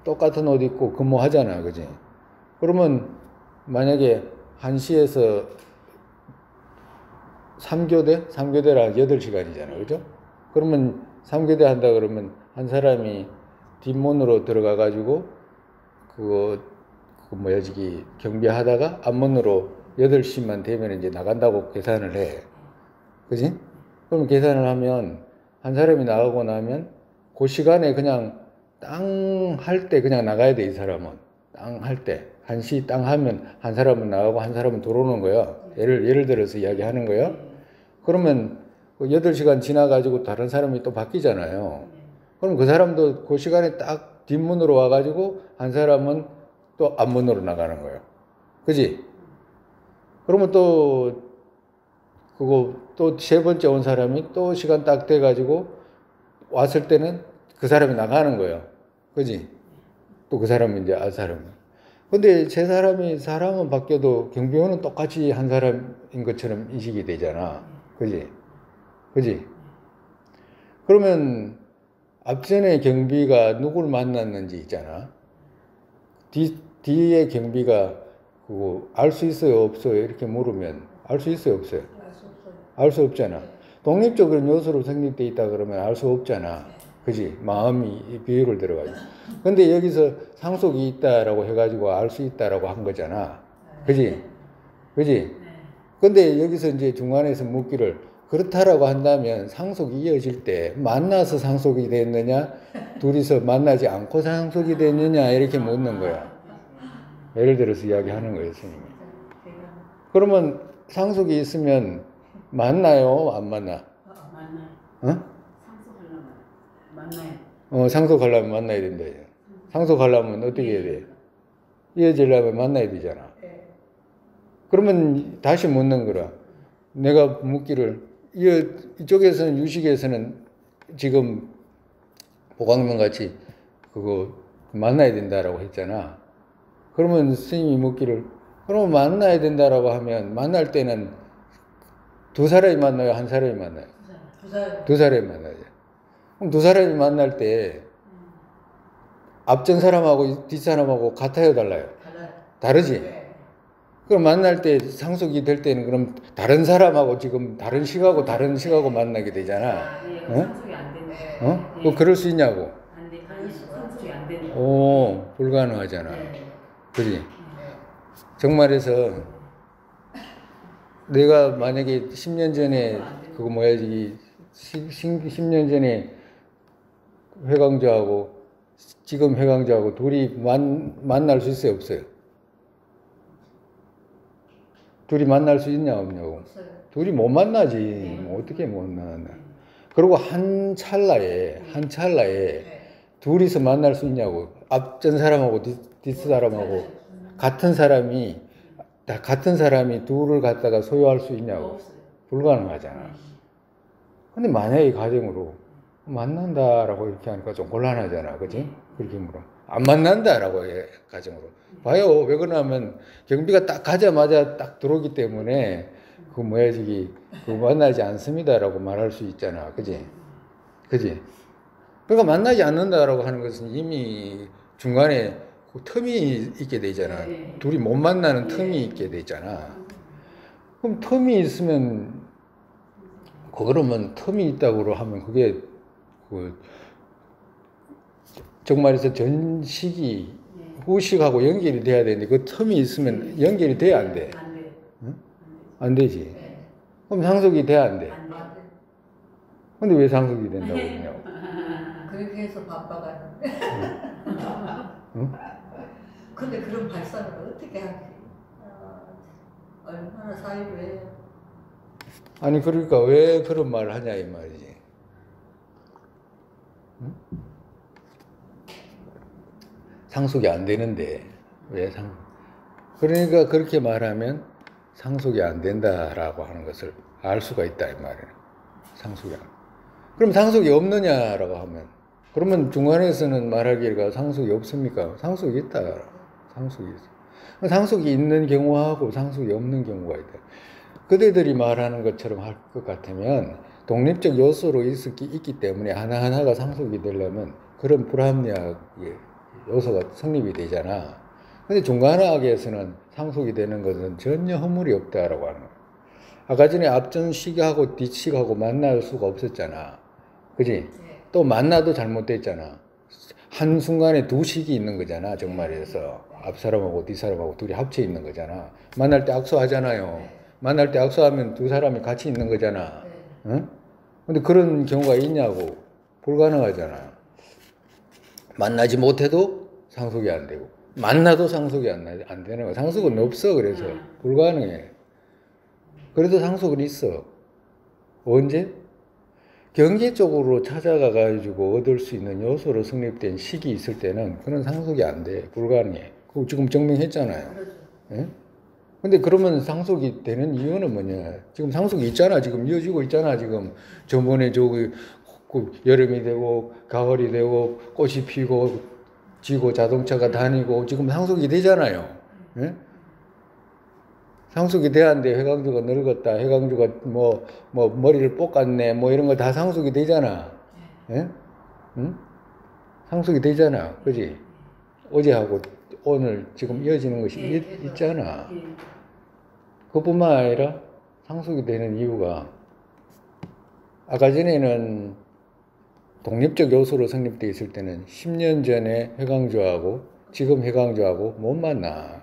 똑같은 옷 입고 근무하잖아, 그지? 그러면 만약에 1시에서 3교대라 8시간이잖아, 그죠? 그러면 3교대 한다 그러면 한 사람이 뒷문으로 들어가가지고 저기 경비하다가 앞문으로 8시만 되면 이제 나간다고 계산을 해. 그지? 그럼 계산을 하면 한 사람이 나가고 나면 그 시간에 그냥 땅 할 때 그냥 나가야 돼, 이 사람은. 땅 할 때. 1시 땅 하면 한 사람은 나가고 한 사람은 들어오는 거야. 예를 들어서 이야기하는 거야. 그러면 8시간 지나가지고 다른 사람이 또 바뀌잖아요. 그럼 그 사람도 그 시간에 딱 뒷문으로 와가지고 한 사람은 또 앞문으로 나가는 거예요. 그지? 그러면 또 그거 또 세 번째 온 사람이 또 시간 딱 돼가지고 왔을 때는 그 사람이 나가는 거예요. 그지? 또 그 사람은 이제 알 사람. 근데 세 사람이 사람은 바뀌어도 경비원은 똑같이 한 사람인 것처럼 인식이 되잖아. 그지? 그지? 그러면 앞전에 경비가 누굴 만났는지 있잖아. 뒤에 경비가 그거 알 수 있어요, 없어요? 이렇게 물으면 알 수 있어요, 없어요? 알 수 없어요. 알 수 없잖아. 독립적인 요소로 성립돼 있다 그러면 알 수 없잖아. 그지? 마음이 비율을 들어가지고. 근데 여기서 상속이 있다라고 해가지고 알 수 있다라고 한 거잖아. 그지? 그지? 근데 여기서 이제 중간에서 묻기를 그렇다라고 한다면 상속이 이어질 때 만나서 상속이 됐느냐, 둘이서 만나지 않고 상속이 됐느냐 이렇게 묻는 거야. 예를 들어서 이야기하는 거예요, 스님이. 그러면 상속이 있으면 만나요, 안 만나? 만나요. 어? 상속하려면 만나요. 상속하려면 만나야 된다. 상속하려면 어떻게 해야 돼? 이어지려면 만나야 되잖아. 그러면 다시 묻는 거라. 내가 묻기를 이쪽에서는 유식에서는 지금 보광명 같이 그거 만나야 된다라고 했잖아. 그러면 스님이 묻기를 그러면 만나야 된다라고 하면 만날 때는 두 사람이 만나요, 한 사람이 만나요? 두 사람이 만나요. 그럼 두 사람이 만날 때 앞전 사람하고 뒷 사람하고 같아요, 달라요? 다르지? 그럼 만날 때 상속이 될 때는 그럼 다른 사람하고 지금 다른 시하고 다른 시하고 만나게 되잖아. 네, 어? 상속이 안 되는. 어? 또 그럴 수 있냐고? 안 돼, 상속이 안 되는. 오, 불가능하잖아. 그지? 정말해서 내가 만약에 10년 전에 그거 뭐야지 10년 전에 회광자하고 지금 회광자하고 둘이 만날 수 있어요, 없어요? 둘이 만날 수 있냐 없냐고. 없어요. 둘이 못 만나지. 뭐 어떻게 못 만나. 그리고 한 찰나에 둘이서 만날 수 있냐고. 앞전 사람하고 뒷 사람하고 같은 사람이 둘을 갖다가 소유할 수 있냐고. 불가능하잖아. 근데 만약에 가정으로 만난다라고 이렇게 하니까 좀 곤란하잖아. 그지? 그렇게 물어. 안 만난다라고 해, 가정으로. 봐요. 왜 그러냐면 경비가 딱 가자마자 딱 들어오기 때문에 그 뭐야 저기 그 만나지 않습니다라고 말할 수 있잖아. 그지? 그지? 그러니까 만나지 않는다라고 하는 것은 이미 중간에 그 텀이 있게 되잖아. 둘이 못 만나는 텀이 있게 되잖아. 그럼 텀이 있으면 그러면 텀이 있다고 하면 그게 그 정말해서 전식이 후식하고 연결이 돼야 되는데 그 텀이 있으면 연결이 돼야 안 돼? 안 돼. 응? 안 되지. 그럼 상속이 돼야 안 돼? 근데 왜 상속이 된다고 그러냐고. 그렇게 해서 바빠가는데. 응? 근데 그런 발상을 어떻게 하지? 얼마나 사유를 해요? 아니 그러니까 왜 그런 말을 하냐 이 말이지. 응? 상속이 안 되는데 왜 그러니까 그렇게 말하면 상속이 안 된다라고 하는 것을 알 수가 있다 이 말이에요. 상속이 안. 그럼 상속이 없느냐라고 하면 그러면 중간에서는 말하기가 상속이 없습니까? 상속이 있다. 상속이 있어. 상속이 있는 경우하고 상속이 없는 경우가 있다. 그대들이 말하는 것처럼 할 것 같으면 독립적 요소로 있기 때문에 하나하나가 상속이 되려면 그런 불합리하게 요소가 성립이 되잖아. 근데 중간학에서는 상속이 되는 것은 전혀 허물이 없다라고 하는 거야. 아까 전에 앞전 시기하고 뒷시기하고 만날 수가 없었잖아. 그지? 또 만나도 잘못됐잖아. 한순간에 두 식이 있는 거잖아. 정말에서. 앞사람하고 뒷사람하고 둘이 합쳐 있는 거잖아. 만날 때 악수하잖아요. 만날 때 악수하면 두 사람이 같이 있는 거잖아. 응? 근데 그런 경우가 있냐고. 불가능하잖아. 만나지 못해도 상속이 안 되고 만나도 상속이 안 되는 거야. 상속은 없어. 그래서 불가능해. 그래도 상속은 있어. 언제? 경계 쪽으로 찾아가 가지고 얻을 수 있는 요소로 성립된 식이 있을 때는 그런 상속이 안 돼. 불가능해. 그거 지금 증명했잖아요. 예? 근데 그러면 상속이 되는 이유는 뭐냐? 지금 상속이 있잖아. 지금 이어지고 있잖아. 지금 저번에 저기 그 여름이 되고 가을이 되고 꽃이 피고 지고 자동차가 다니고 지금 상속이 되잖아요. 예? 상속이 돼야하는데 해강주가 늙었다. 해강주가 뭐 머리를 볶았네. 뭐 이런 거 다 상속이 되잖아. 예? 응? 상속이 되잖아. 그지? 어제하고 오늘 지금 이어지는 것이 있잖아. 그뿐만 아니라 상속이 되는 이유가 아까 전에는 독립적 요소로 성립되어 있을 때는 10년 전에 해강주하고 지금 해강주하고 못 만나.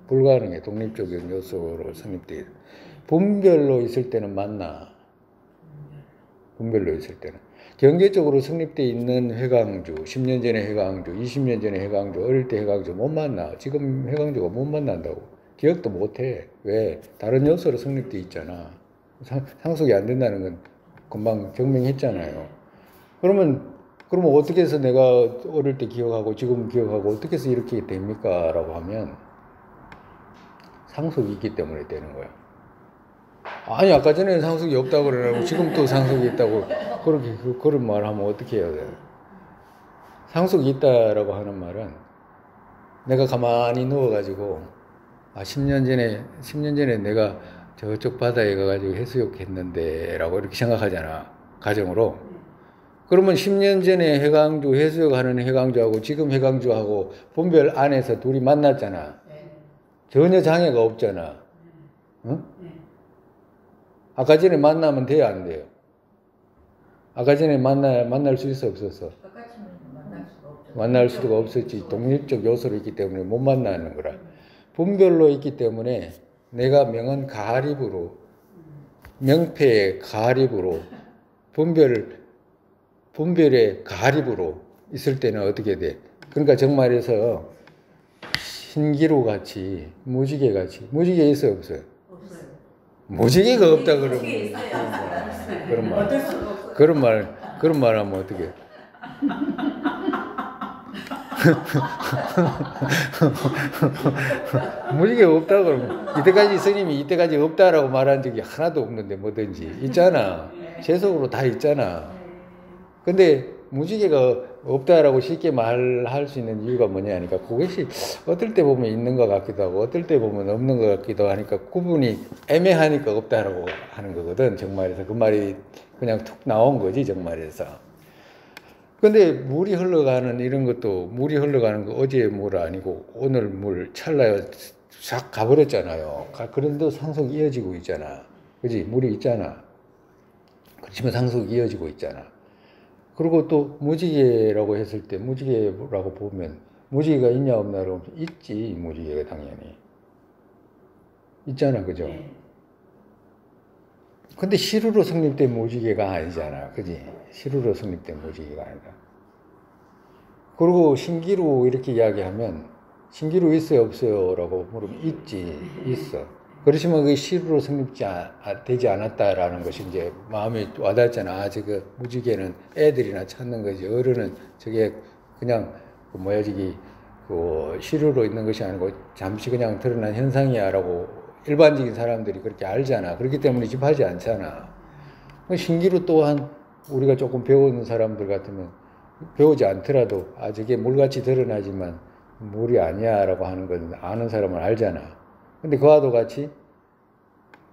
불가능해. 독립적 요소로 성립되어 있어. 분별로 있을 때는 만나. 분별로 있을 때는. 경계적으로 성립되어 있는 해강주, 10년 전에 해강주, 20년 전에 해강주, 어릴 때 해강주 못 만나. 지금 해강주가 못 만난다고. 기억도 못 해. 왜? 다른 요소로 성립되어 있잖아. 상속이 안 된다는 건 금방 증명했잖아요. 그러면 어떻게 해서 내가 어릴 때 기억하고 지금 기억하고 어떻게 해서 이렇게 됩니까? 라고 하면 상속이 있기 때문에 되는 거야. 아니 아까 전에는 상속이 없다고 그러고 지금 또 상속이 있다고 그런 말 하면 어떻게 해야 돼? 상속이 있다라고 하는 말은 내가 가만히 누워가지고 10년 전에 내가 저쪽 바다에 가가지고 해수욕했는데 라고 이렇게 생각하잖아. 가정으로. 그러면 10년 전에 해강주 해수욕하는 해강주하고 지금 해강주하고 분별 안에서 둘이 만났잖아. 전혀 장애가 없잖아. 응? 아까 전에 만나면 돼요, 안 돼요? 아까 전에 만날 수 있어, 없었어? 만날 수가 없었지. 독립적 요소로 있기 때문에 못 만나는 거라. 분별로 있기 때문에 내가 명은 가립으로, 명패의 가립으로, 분별의 가립으로 있을 때는 어떻게 돼? 그러니까 정말해서 신기루 같이, 무지개 같이, 무지개 있어요, 없어요? 무지개가 없다 그러면 그런 말 하면 어떻게? 무지개가 없다 그러면 이때까지 스님이 이때까지 없다라고 말한 적이 하나도 없는데 뭐든지 있잖아. 세속으로 다 있잖아. 근데 무지개가 없다라고 쉽게 말할 수 있는 이유가 뭐냐니까 그것이 어떨 때 보면 있는 것 같기도 하고 어떨 때 보면 없는 것 같기도 하니까 구분이 애매하니까 없다라고 하는 거거든. 정말에서 그 말이 그냥 툭 나온 거지 정말에서. 근데 물이 흘러가는 이런 것도 물이 흘러가는 거 어제의 물 아니고 오늘 물 찰나에 싹 가버렸잖아요. 그런데도 상속이 이어지고 있잖아. 그지? 물이 있잖아. 그렇지만 상속이 이어지고 있잖아. 그리고 또 무지개라고 했을 때 무지개라고 보면 무지개가 있냐 없냐 그러면 있지. 무지개가 당연히 있잖아. 그죠? 근데 시루로 성립된 무지개가 아니잖아. 그지? 시루로 성립된 무지개가 아니다. 그리고 신기루 이렇게 이야기하면 신기루 있어요 없어요 라고 물으면 있지. 있어. 그렇지만 그게 시루로 성립되지 않았다라는 것이 이제 마음이 와닿잖아. 저거 무지개는 애들이나 찾는 거지. 어른은 저게 그냥 시루로 있는 것이 아니고 잠시 그냥 드러난 현상이야라고 일반적인 사람들이 그렇게 알잖아. 그렇기 때문에 집하지 않잖아. 신기루 또한 우리가 조금 배우는 사람들 같으면 배우지 않더라도 저게 물같이 드러나지만 물이 아니야라고 하는 건 아는 사람은 알잖아. 근데 그와도 같이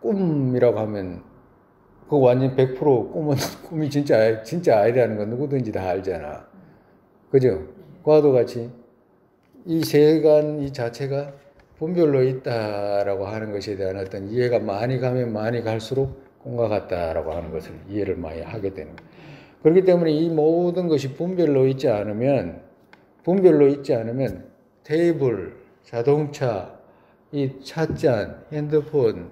꿈이라고 하면 그거 완전 100% 꿈이 진짜 아니라는 건 누구든지 다 알잖아. 그죠? 그와도 같이 이 세간 이 자체가 분별로 있다라고 하는 것에 대한 어떤 이해가 많이 가면 많이 갈수록 꿈과 같다라고 하는 것을 이해를 많이 하게 되는 거예요. 그렇기 때문에 이 모든 것이 분별로 있지 않으면 테이블, 자동차, 이 찻잔, 핸드폰,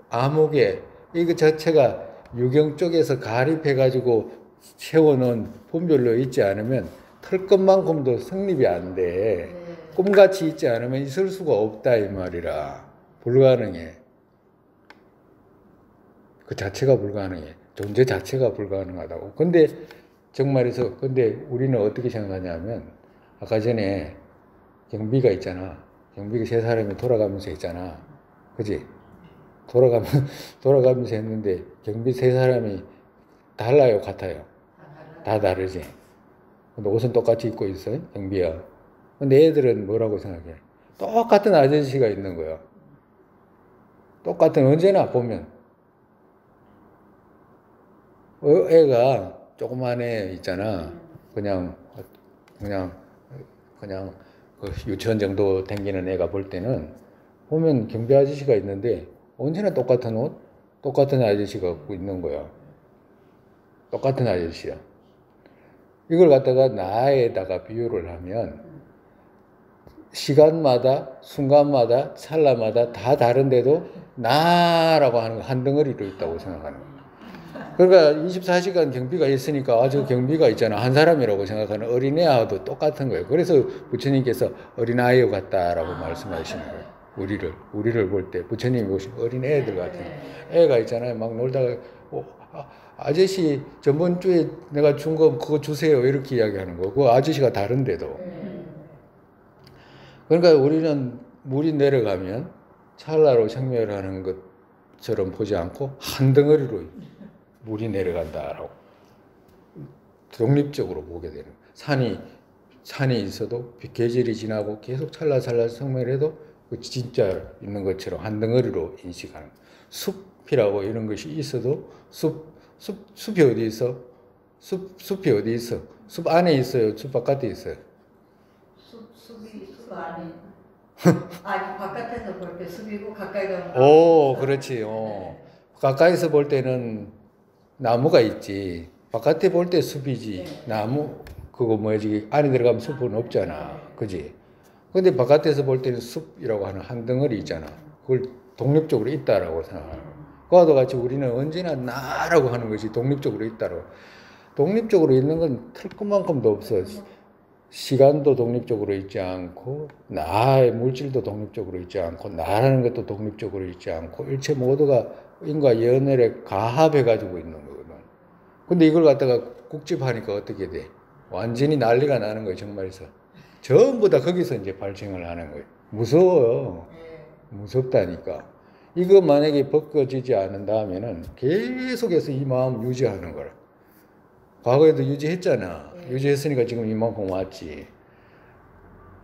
아무개 이거 자체가 유경 쪽에서 가립해가지고 세워놓은 분별로 있지 않으면 털 것만큼도 성립이 안 돼. 꿈같이 있지 않으면 있을 수가 없다 이 말이라. 불가능해. 그 자체가 불가능해. 존재 자체가 불가능하다고. 근데 우리는 어떻게 생각하냐면 아까 전에 경비가 있잖아. 경비가 세 사람이 돌아가면서 했잖아. 그지? 돌아가면서 했는데 경비 세 사람이 달라요, 같아요? 다 다르지. 근데 옷은 똑같이 입고 있어요, 경비야. 근데 애들은 뭐라고 생각해? 똑같은 아저씨가 있는 거야. 똑같은, 언제나 보면. 애가 조그만 애 있잖아. 그냥 그 유치원 정도 다니는 애가 볼 때는 보면 경비 아저씨가 있는데 언제나 똑같은 옷, 똑같은 아저씨가 입고 있는 거야. 똑같은 아저씨야. 이걸 갖다가 나에다가 비유를 하면 시간마다, 순간마다, 찰나마다 다 다른데도 나라고 하는 거 한 덩어리로 있다고 생각하는 거야. 그러니까 24시간 경비가 있으니까 저 경비가 있잖아. 한 사람이라고 생각하는 어린애하고도 똑같은 거예요. 그래서 부처님께서 어린아이와 같다라고 말씀하시는 거예요. 우리를 볼 때 부처님이 보신 어린애들 같은 애가 있잖아요. 막 놀다가 아저씨 저번 주에 내가 준 거 그거 주세요 이렇게 이야기하는 거. 그 아저씨가 다른데도. 그러니까 우리는 물이 내려가면 찰나로 생멸하는 것처럼 보지 않고 한 덩어리로 물이 내려간다라고 독립적으로 보게 되는 거예요. 산이 있어도 계절이 지나고 계속 찰나찰나 생멸해도 그 진짜 있는 것처럼 한 덩어리로 인식하는 거예요. 숲이라고 이런 것이 있어도 숲이 어디 있어? 숲이 어디 있어? 숲 안에 있어요? 숲 바깥에 있어요? 숲 안에. 아니 바깥에서 볼 때 숲이고 가까이 가면. 오, 그렇지. 가까이서 볼 때는 나무가 있지. 바깥에 볼 때 숲이지. 나무 그거 뭐지? 안에 들어가면 숲은 없잖아. 그지? 근데 바깥에서 볼 때는 숲이라고 하는 한 덩어리 있잖아. 그걸 독립적으로 있다라고 생각하는 거야. 그와도 같이 우리는 언제나 나라고 하는 것이 독립적으로 있다라고. 독립적으로 있는 건 틀 것만큼도 없어. 시간도 독립적으로 있지 않고 나의 물질도 독립적으로 있지 않고 나라는 것도 독립적으로 있지 않고 일체 모두가 인과 연혈에 가합해 가지고 있는 거거든. 근데 이걸 갖다가 국집하니까 어떻게 돼? 완전히 난리가 나는 거예요. 정말에서 전부 다 거기서 이제 발생을 하는 거예요. 무서워요. 무섭다니까. 이거 만약에 벗겨지지 않는다면은 계속해서 이 마음 유지하는 거라. 과거에도 유지했잖아. 유지했으니까 지금 이만큼 왔지.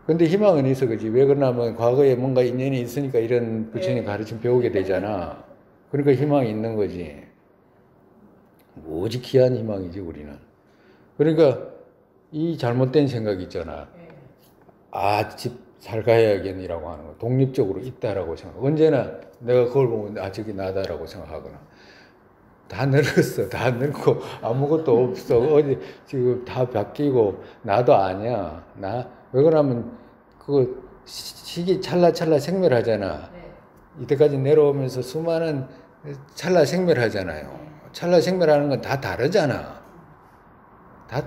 근데 희망은 있어, 그지? 왜 그러냐면 과거에 뭔가 인연이 있으니까 이런 부처님 가르침 배우게 되잖아. 그러니까 희망이 있는 거지. 오직 귀한 희망이지, 우리는. 그러니까 이 잘못된 생각이 있잖아. 집 잘 가야겠니라고 하는 거. 독립적으로 있다라고 생각. 언제나 내가 그걸 보면 저기 나다라고 생각하거나. 다 늙었어. 다 늙고 아무것도 없어. 어디 지금 다 바뀌고 나도 아니야. 왜 그러냐면 그거 시기 찰나찰나 생멸하잖아. 이때까지 내려오면서 수많은 찰나 생멸하잖아요. 찰나 생멸하는 건 다 다르잖아. 다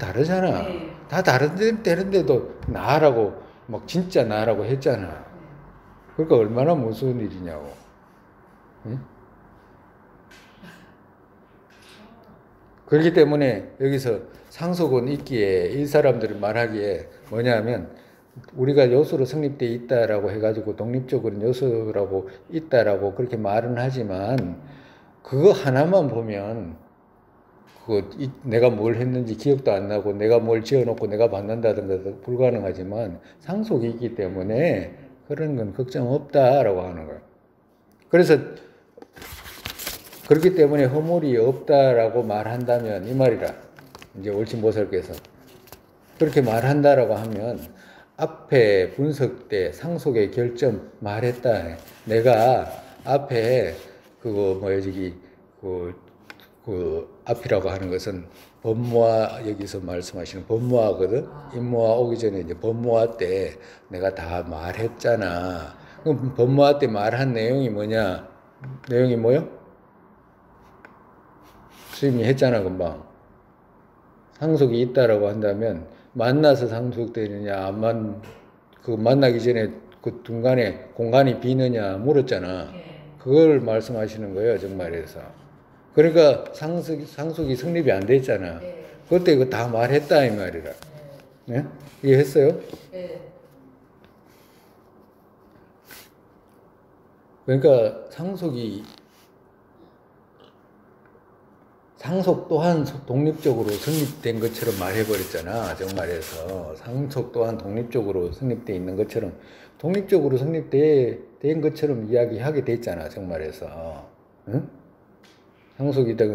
다른데도 나라고 막 진짜 나라고 했잖아. 그러니까 얼마나 무서운 일이냐고. 응? 그렇기 때문에 여기서 상속은 있기에 이 사람들이 말하기에 뭐냐면 우리가 요소로 성립되어 있다라고 해가지고 독립적으로 요소라고 있다라고 그렇게 말은 하지만 그거 하나만 보면 내가 뭘 했는지 기억도 안 나고 내가 뭘 지어놓고 내가 받는다든가 불가능하지만 상속이 있기 때문에 그런 건 걱정 없다라고 하는 거예요. 그래서 그렇기 때문에 허물이 없다라고 말한다면 이 말이라 이제 올침보살께서 그렇게 말한다라고 하면 앞에 분석 때 상속의 결점 말했다. 내가 앞에 앞이라고 하는 것은 법무화 여기서 말씀하시는 법무화거든. 임무화 오기 전에 이제 법무화 때 내가 다 말했잖아. 그럼 법무화 때 말한 내용이 뭐냐? 내용이 뭐요? 스님이 했잖아 금방. 상속이 있다라고 한다면 만나서 상속되느냐 만나기 전에 그 중간에 공간이 비느냐 물었잖아. 그걸 말씀하시는 거예요 정말에서. 그러니까 상속이 성립이 안 됐잖아. 그때 이거 다 말했다 이 말이라. 네? 이해했어요? 그러니까 상속 또한 독립적으로 성립된 것처럼 말해버렸잖아. 정말에서 상속 또한 독립적으로 성립되어 있는 것처럼 독립적으로 성립된 것처럼 이야기하게 됐잖아. 정말에서. 응?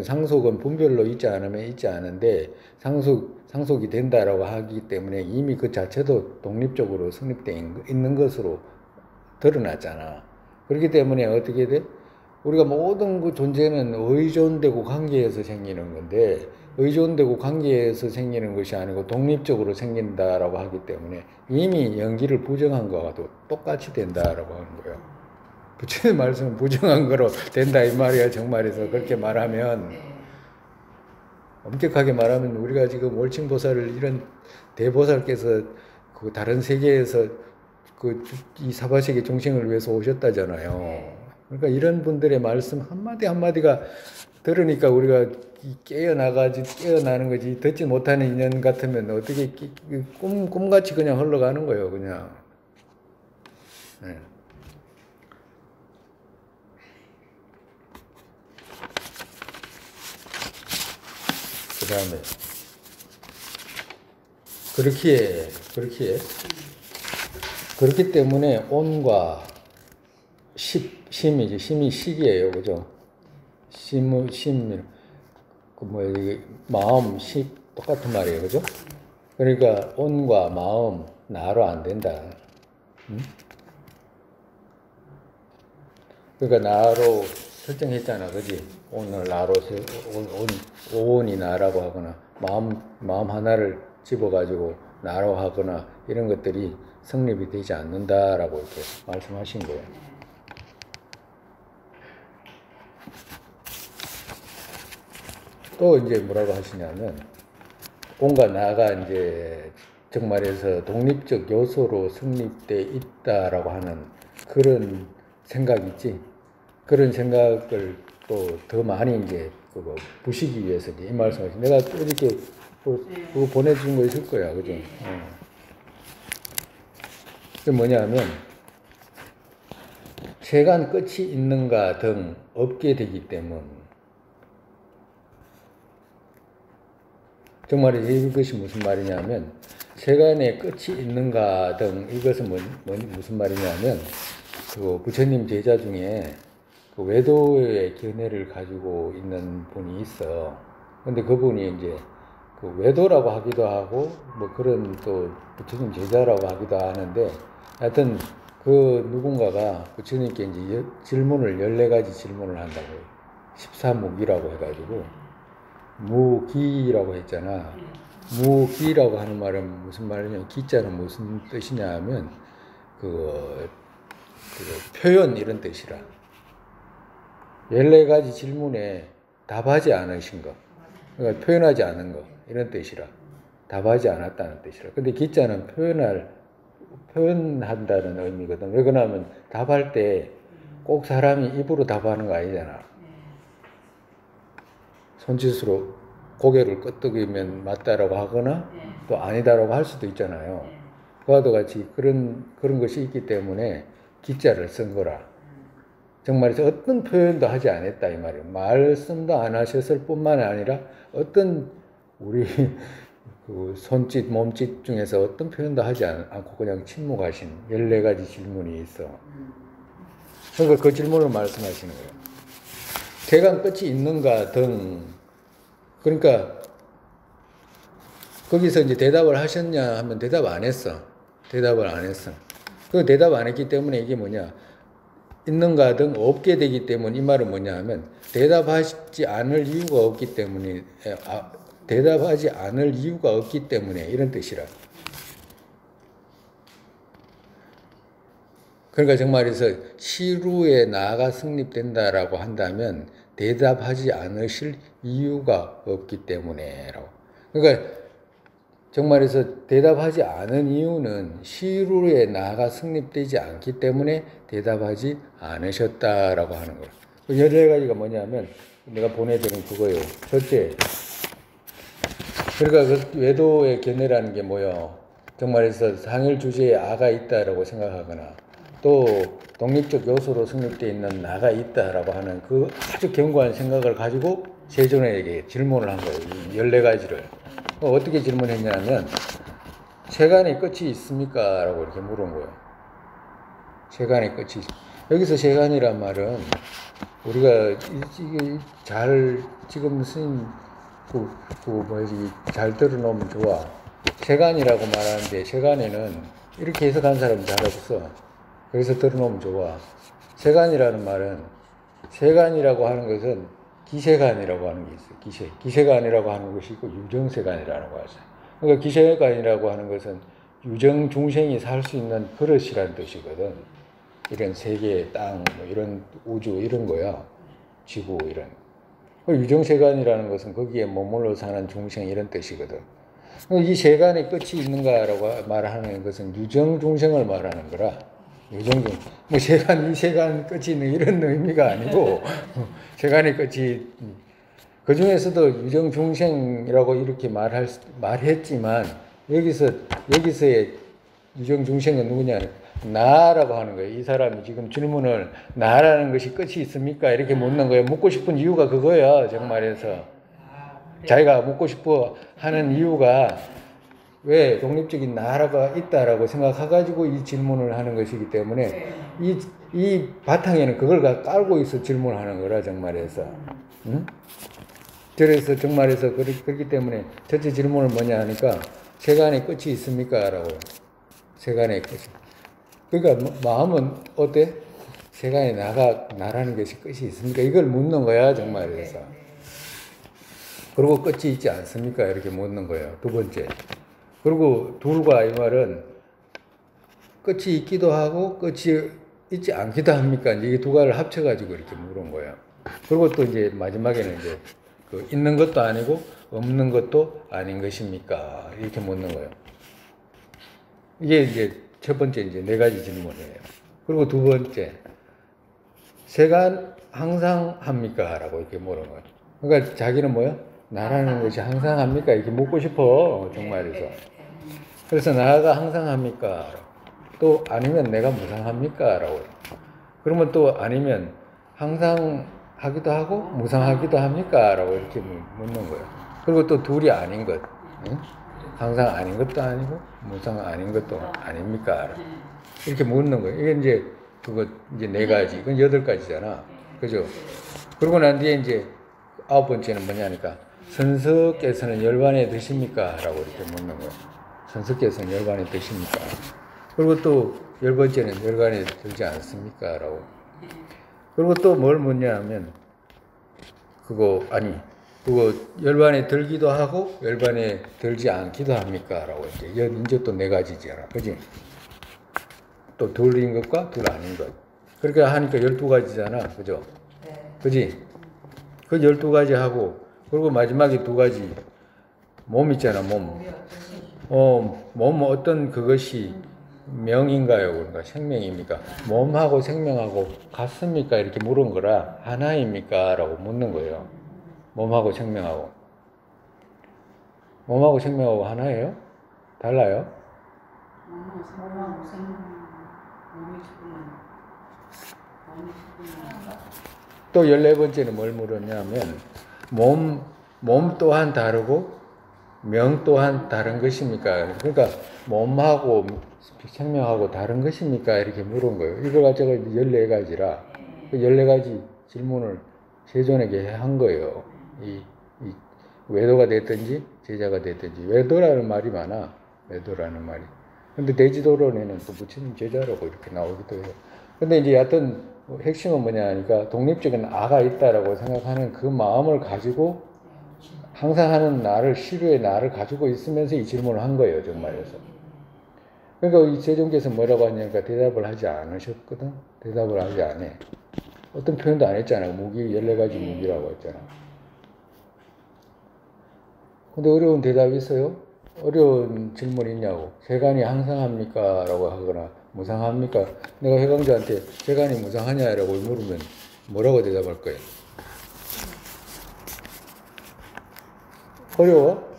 상속은 분별로 있지 않으면 있지 않은데 상속이 된다라고 하기 때문에 이미 그 자체도 독립적으로 성립되어 있는 것으로 드러났잖아. 그렇기 때문에 어떻게 돼? 우리가 모든 그 존재는 의존되고 관계에서 생기는 건데 의존되고 관계에서 생기는 것이 아니고 독립적으로 생긴다라고 하기 때문에 이미 연기를 부정한 거와 똑같이 된다라고 하는 거예요. 부처님 말씀은 부정한 거로 된다 이 말이야. 정말에서 그렇게 말하면 엄격하게 말하면 우리가 지금 월침보살을 이런 대보살께서 그 다른 세계에서 이 사바세계众생을 위해서 오셨다잖아요. 그러니까 이런 분들의 말씀 한마디 한마디가 들으니까 우리가 깨어나는 거지, 듣지 못하는 인연 같으면 어떻게 꿈같이 그냥 흘러가는 거예요, 그냥. 네. 그 다음에 그렇기 때문에 온과 심이 식이에요, 그죠? 마음, 식 똑같은 말이에요, 그죠? 그러니까 온과 마음 나로 안 된다. 응? 그러니까 나로 설정했잖아, 그지? 오늘 나로 오온이 나라고 하거나 마음 하나를 집어가지고 나로 하거나 이런 것들이 성립이 되지 않는다라고 이렇게 말씀하신 거예요. 또 이제 뭐라고 하시냐면 온과 나가 이제 정말에서 독립적 요소로 성립돼 있다라고 하는 그런 생각 있지. 그런 생각을 또 더 많이 이제 그거 부시기 위해서 이 말씀하신. 내가 또 이렇게 그거 보내준 거 있을 거야, 그죠? 그 뭐냐면 세간 끝이 있는가 등 없게 되기 때문. 정말 이것이 무슨 말이냐면 세간의 끝이 있는가 등 이것은 무슨 말이냐면 그 부처님 제자 중에 그 외도의 견해를 가지고 있는 분이 있어. 근데 그분이 이제 그 외도라고 하기도 하고 뭐 그런 또 부처님 제자라고 하기도 하는데 하여튼 그 누군가가 부처님께 이제 질문을 14가지 질문을 한다고요. 14무기라고 해가지고 무기라고 했잖아. 무기라고 하는 말은 무슨 말이냐면 기자는 무슨 뜻이냐 하면 그 표현 이런 뜻이라. 14가지 질문에 답하지 않으신 거. 그러니까 표현하지 않은 거 이런 뜻이라. 답하지 않았다는 뜻이라. 근데 기자는 표현한다는 의미거든. 왜 그러냐면 답할 때 꼭 사람이 입으로 답하는 거 아니잖아. 손짓으로 고개를 끄덕이면 맞다라고 하거나 또 아니다라고 할 수도 있잖아요. 그와 같이 그런 것이 있기 때문에 기자를 쓴 거라. 정말에서 어떤 표현도 하지 않았다 이 말이에요. 말씀도 안 하셨을 뿐만 아니라 어떤 우리 그 손짓, 몸짓 중에서 어떤 표현도 하지 않고 그냥 침묵하신 14가지 질문이 있어. 그러니까 그 질문을 말씀하시는 거예요. 세간 끝이 있는가 등. 그러니까 거기서 이제 대답을 하셨냐 하면 대답 안 했어. 대답을 안 했어. 그 대답 안 했기 때문에 이게 뭐냐. 있는가 등 없게 되기 때문에 이 말은 뭐냐 하면 대답하지 않을 이유가 없기 때문에 대답하지 않을 이유가 없기 때문에 이런 뜻이라. 그러니까 정말에서 시루에 나가 성립된다라고 한다면 대답하지 않으실 이유가 없기 때문에라고. 그러니까 정말에서 대답하지 않은 이유는 시루에 나가 성립되지 않기 때문에 대답하지 않으셨다라고 하는 거예요. 14가지가 뭐냐면 내가 보내드린 그거예요. 첫째, 그러니까 그 외도의 견해라는 게 뭐예요? 정말에서 상일 주제에 아가 있다라고 생각하거나 또 독립적 요소로 성립되어 있는 나가 있다라고 하는 그 아주 견고한 생각을 가지고 세존에게 질문을 한 거예요. 이 14가지를. 어떻게 질문했냐면 세간의 끝이 있습니까? 라고 이렇게 물은 거예요. 세간의 끝이 여기서 세간이란 말은 우리가 이게 잘 지금 스님 잘 들어놓으면 좋아. 세간이라고 말하는데 세간에는 이렇게 해석한 사람이 잘 없어. 그래서 들어놓으면 좋아. 세간이라는 말은 세간이라고 하는 것은 기세간이라고 하는 게 있어요. 기세간이라고 하는 것이 있고 유정세간이라는 거 있어요. 그러니까 기세간이라고 하는 것은 유정 중생이 살 수 있는 그릇이라는 뜻이거든. 이런 세계, 땅, 뭐 이런 우주 이런 거야. 지구 이런. 유정세간이라는 것은 거기에 머물러 사는 중생 이런 뜻이거든. 이 세간의 끝이 있는가라고 말하는 것은 유정 중생을 말하는 거라. 유정중 뭐 세간 이 세간 끝이 있는 이런 의미가 아니고 세간의 끝이 그 중에서도 유정 중생이라고 이렇게 말했지만 여기서의 유정 중생은 누구냐? 나라고 하는 거예요. 이 사람이 지금 질문을 나라는 것이 끝이 있습니까? 이렇게 묻는 거예요. 묻고 싶은 이유가 그거야. 정말에서 자기가 묻고 싶어 하는 이유가 왜 독립적인 나라가 있다라고 생각해가지고 이 질문을 하는 것이기 때문에 이 바탕에는 그걸 깔고 있어 질문하는 거라 정말에서. 응? 그래서 정말에서 그렇기 때문에 첫째 질문을 뭐냐 하니까 세간의 끝이 있습니까? 라고. 세간의 끝이. 그러니까 마음은 어때? 세간에 나라는 것이 끝이 있습니까? 이걸 묻는 거야 정말에서. 그리고 끝이 있지 않습니까? 이렇게 묻는 거예요. 두 번째. 그리고 둘과 이 말은 끝이 있기도 하고 끝이 있지 않기도 합니까? 이게 두 가지를 합쳐가지고 이렇게 물은 거예요. 그리고 또 이제 마지막에는 이제 그 있는 것도 아니고 없는 것도 아닌 것입니까? 이렇게 묻는 거예요. 이게 이제 첫 번째 이제 4가지 질문이에요. 그리고 두 번째, 세간 항상 합니까? 라고 이렇게 물은 거예요. 그러니까 자기는 뭐요? 나라는 것이 항상 합니까? 이렇게 묻고 싶어, 정말에서. 그래서 나가 항상 합니까? 또 아니면 내가 무상합니까? 라고. 그러면 또 아니면 항상 하기도 하고 무상하기도 합니까? 라고 이렇게 묻는 거예요. 그리고 또 둘이 아닌 것. 응? 항상 아닌 것도 아니고 무상 아닌 것도 아닙니까? 이렇게 묻는 거예요. 이게 이제 그거 이제 4가지. 이건 8가지잖아. 그죠? 그러고 난 뒤에 이제 9번째는 뭐냐니까 선석께서는 열반에 드십니까? 라고 이렇게 묻는 거예요. 선석께서는 열반에 드십니까? 그리고 또 10번째는 열반에 들지 않습니까? 라고. 그리고 또 뭘 묻냐 하면 그거 열반에 들기도 하고 열반에 들지 않기도 합니까? 라고 이제 또 4가지잖아. 그지? 또 둘인 것과 둘 아닌 것. 그렇게 하니까 12가지잖아. 그죠? 그지? 그 12가지 하고 그리고 마지막에 2가지 몸 있잖아. 몸 어떤 그것이 명인가요? 그러니까 생명입니까? 몸하고 생명하고 같습니까? 이렇게 물은 거라 하나입니까? 라고 묻는 거예요. 몸하고 생명하고. 몸하고 생명하고 하나예요? 달라요? 몸하고 생명 또 14번째는 뭘 물었냐면 몸 또한 다르고 명 또한 다른 것입니까? 그러니까 몸하고 생명하고 다른 것입니까? 이렇게 물은 거예요. 이걸 가지고 14가지라 그 14가지 질문을 세존에게 한 거예요. 이 외도가 됐든지 제자가 됐든지 외도라는 말이 많아. 외도라는 말이. 근데 대지도론에는 또 부처님 제자라고 이렇게 나오기도 해요. 근데 이제 여하튼 핵심은 뭐냐 하니까 독립적인 아가 있다라고 생각하는 그 마음을 가지고 항상 하는 나를 시류의 나를 가지고 있으면서 이 질문을 한 거예요. 정말에서. 그러니까 이 세존께서 뭐라고 하냐니까 대답을 하지 않으셨거든. 대답을 하지 않아. 어떤 표현도 안 했잖아. 무기 14가지 무기라고 했잖아. 근데 어려운 대답이 있어요? 어려운 질문이 있냐고. 세간이 항상 합니까? 라고 하거나 무상합니까? 내가 회광자한테 세간이 무상하냐? 라고 물으면 뭐라고 대답할 거예요? 어려워?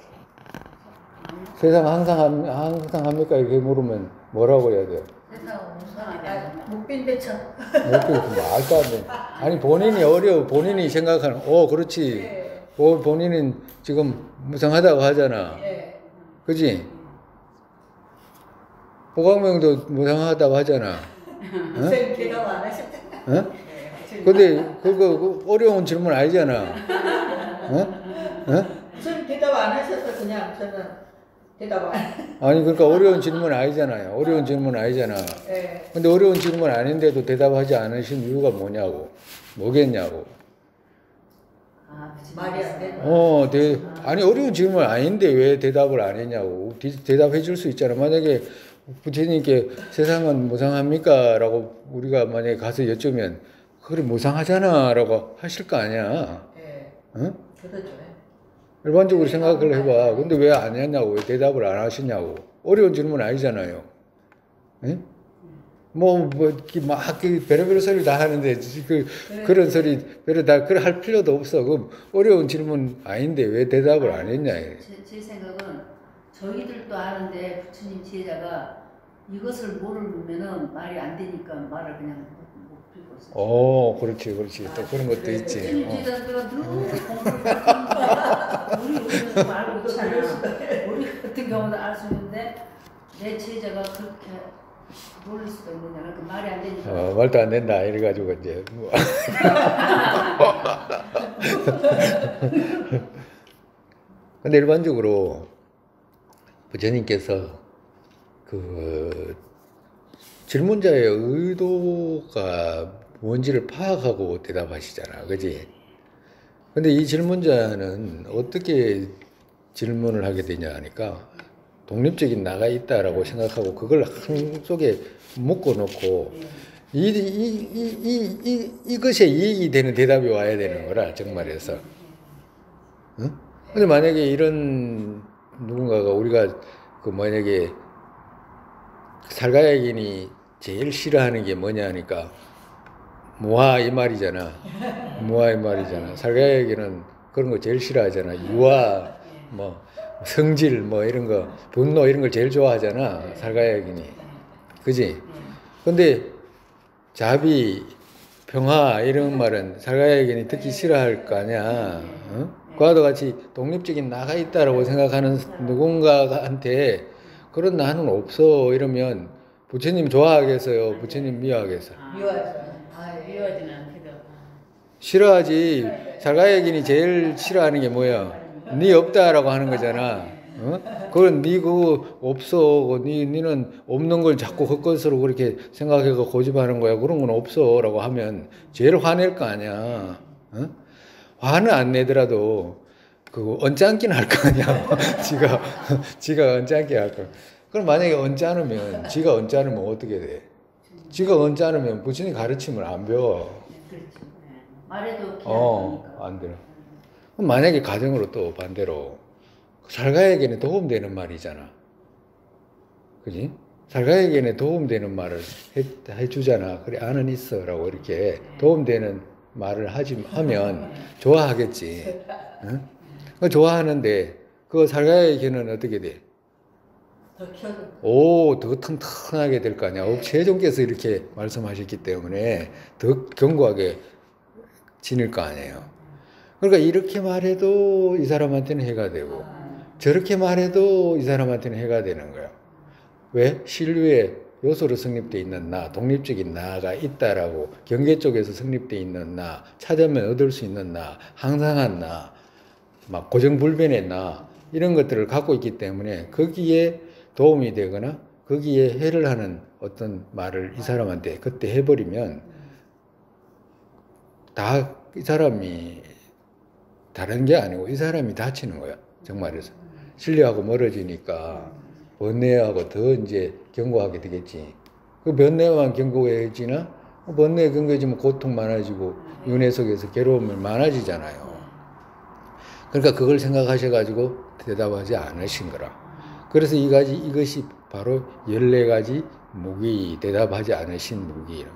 세상 항상 합니까? 이렇게 물으면 뭐라고 해야 돼요? 세상 무상하다. 빈대쳐. 말도 안 돼. 아니 본인이 생각하는 그렇지. 예. 본인은 지금 무상하다고 하잖아. 예. 그지? 호광명도 무상하다고 하잖아. 선생님 대답 안 하셨다. 어? 예. 근데 그거 어려운 질문 아니잖아. 어? 선생님 대답 안 하셔서 그냥 저는 대답 안. 아니 그러니까 어려운 질문 아니잖아요. 어려운 질문 아니잖아. 예. 근데 어려운 질문 아닌데도 대답하지 않으신 이유가 뭐냐고. 뭐겠냐고. 아, 그치. 말이 안 되는. 아니 어려운 질문 아닌데 왜 대답을 안 했냐고. 대답해 줄 수 있잖아. 만약에 부처님께 세상은 무상합니까? 라고 우리가 만약에 가서 여쭈면 그래 무상하잖아 라고 하실 거 아니야. 예. 응? 그렇죠. 일반적으로 생각을 해봐. 근데 왜 안 했냐고. 왜 대답을 안 하시냐고. 어려운 질문 아니잖아요. 응? 이렇게 막 별의별 소리 다 하는데 그런 소리 별로 다 그래 할 필요도 없어. 그 어려운 질문 아닌데 왜 대답을 안 했냐. 제 생각은 저희들도 아는데 부처님 제자가 이것을 모르면은 말이 안 되니까 말을 그냥 못 풀고 있어요. 그렇지. 또 그런 것도 있지. 부처님 제자들은 늘 공부를 하니까 우리는 알고 있잖아. 우리 같은 경우도 알 수 있는데 내 제자가 그렇게 모를 수도 있느냐. 그러니까 말이 안 되니까. 말도 안 된다 이래가지고 이제 근데 일반적으로 부처님께서 그 질문자의 의도가 뭔지를 파악하고 대답하시잖아, 그지? 근데 이 질문자는 어떻게 질문을 하게 되냐 하니까 독립적인 나가 있다라고 생각하고 그걸 한쪽에 묶어놓고 이것에 이익이 되는 대답이 와야 되는 거라 정말에서. 응? 근데 만약에 이런 누군가가 우리가 만약에 살가야긴이 제일 싫어하는 게 뭐냐 하니까 무아 이 말이잖아. 무아 이 말이잖아. 살가야긴은 그런 거 제일 싫어하잖아. 유아 성질 이런 거 분노 이런 걸 제일 좋아하잖아. 살가야긴이. 그지? 근데 자비 평화 이런 말은 살가야긴이 듣기 싫어할 거 아니야. 그와도 같이 독립적인 나가 있다라고 생각하는 누군가한테 그런 나는 없어 이러면 부처님 좋아하겠어요? 부처님 미워하겠어요? 미워하죠. 미워하지는 않기도. 싫어하지. 살가야긴이 제일 싫어하는 게 뭐야? 네 없다라고 하는 거잖아. 그건 네 그거 없어. 니는 없는 걸 자꾸 헛것으로 그렇게 생각해서 고집하는 거야. 그런 건 없어라고 하면 제일 화낼 거 아니야. 화는 안 내더라도 그거 언짢긴 할 거 아니야. 지가 언짢게 할 거. 그럼 만약에 언짢으면 지가 언짢으면 어떻게 돼? 지가 언짢으면 부처님 가르침을 안 배워. 그렇죠. 말해도 기다리니까. 안 돼. 그럼 만약에 가정으로 또 반대로 살가에게는 도움되는 말이잖아. 그지? 살가에게는 도움되는 말을 해주잖아. 그래, 아는 있어. 라고 이렇게 도움되는 말을 하면 좋아하겠지. 응? 좋아하는데, 그 살가에게는 어떻게 돼? 더 튼튼하게 될 거 아니야. 세종께서 이렇게 말씀하셨기 때문에 더 견고하게 지닐 거 아니에요. 그러니까 이렇게 말해도 이 사람한테는 해가 되고, 저렇게 말해도 이 사람한테는 해가 되는 거야. 왜? 신류의 요소로 성립되어 있는 나, 독립적인 나가 있다라고 경계 쪽에서 성립되어 있는 나, 찾으면 얻을 수 있는 나, 항상한 나, 막 고정불변의 나, 이런 것들을 갖고 있기 때문에 거기에 도움이 되거나 거기에 해를 하는 어떤 말을 이 사람한테 그때 해버리면 다 이 사람이 다른 게 아니고 이 사람이 다치는 거야. 정말에서. 신뢰하고 멀어지니까 번뇌하고 더 이제 견고하게 되겠지. 그 번뇌만 견고해지나? 번뇌 견고해지면 고통 많아지고 윤회 속에서 괴로움이 많아지잖아요. 그러니까 그걸 생각하셔가지고 대답하지 않으신 거라. 그래서 이것이 바로 14가지 무기, 대답하지 않으신 무기.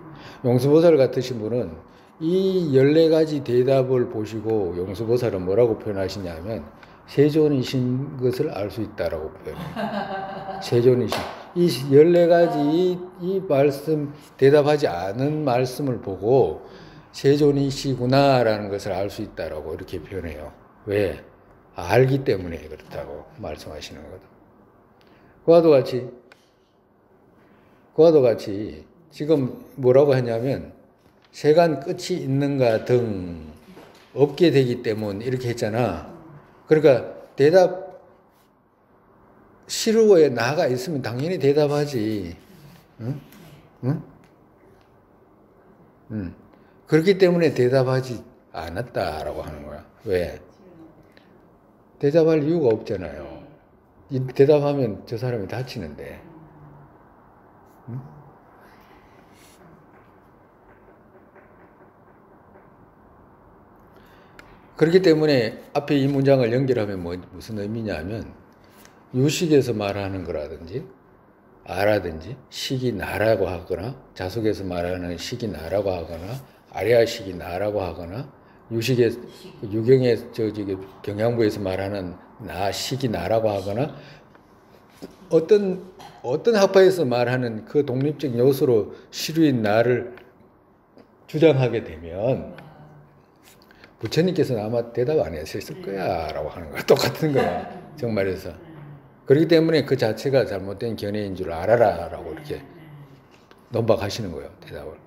용수보살 같으신 분은 이 14가지 대답을 보시고 용수보살은 뭐라고 표현하시냐면 세존이신 것을 알 수 있다라고 표현해요. 세존이신. 이 14가지 이 말씀, 대답하지 않은 말씀을 보고 세존이시구나라는 것을 알 수 있다라고 이렇게 표현해요. 왜? 알기 때문에 그렇다고 말씀하시는 거다. 그와도 같이 지금 뭐라고 하냐면 세간 끝이 있는가 등 없게 되기 때문 이렇게 했잖아. 그러니까 대답 시루에 나가 있으면 당연히 대답하지. 응? 응? 응. 그렇기 때문에 대답하지 않았다라고 하는 거야. 왜? 대답할 이유가 없잖아요. 대답하면 저 사람이 다치는데. 응? 그렇기 때문에 앞에 이 문장을 연결하면 무슨 의미냐면 유식에서 말하는 거라든지 아라든지 식이 나라고 하거나 자속에서 말하는 식이 나라고 하거나 아리아식이 나라고 하거나 유식의 유경의 저기 경양부에서 말하는 나 식이 나라고 하거나 어떤 학파에서 말하는 그 독립적 요소로 시류인 나를 주장하게 되면 부처님께서는 아마 대답 안 하셨을 거야라고 하는 거야. 똑같은 거야. 정말에서. 그렇기 때문에 그 자체가 잘못된 견해인 줄 알아라라고 이렇게 논박하시는 거예요. 대답을.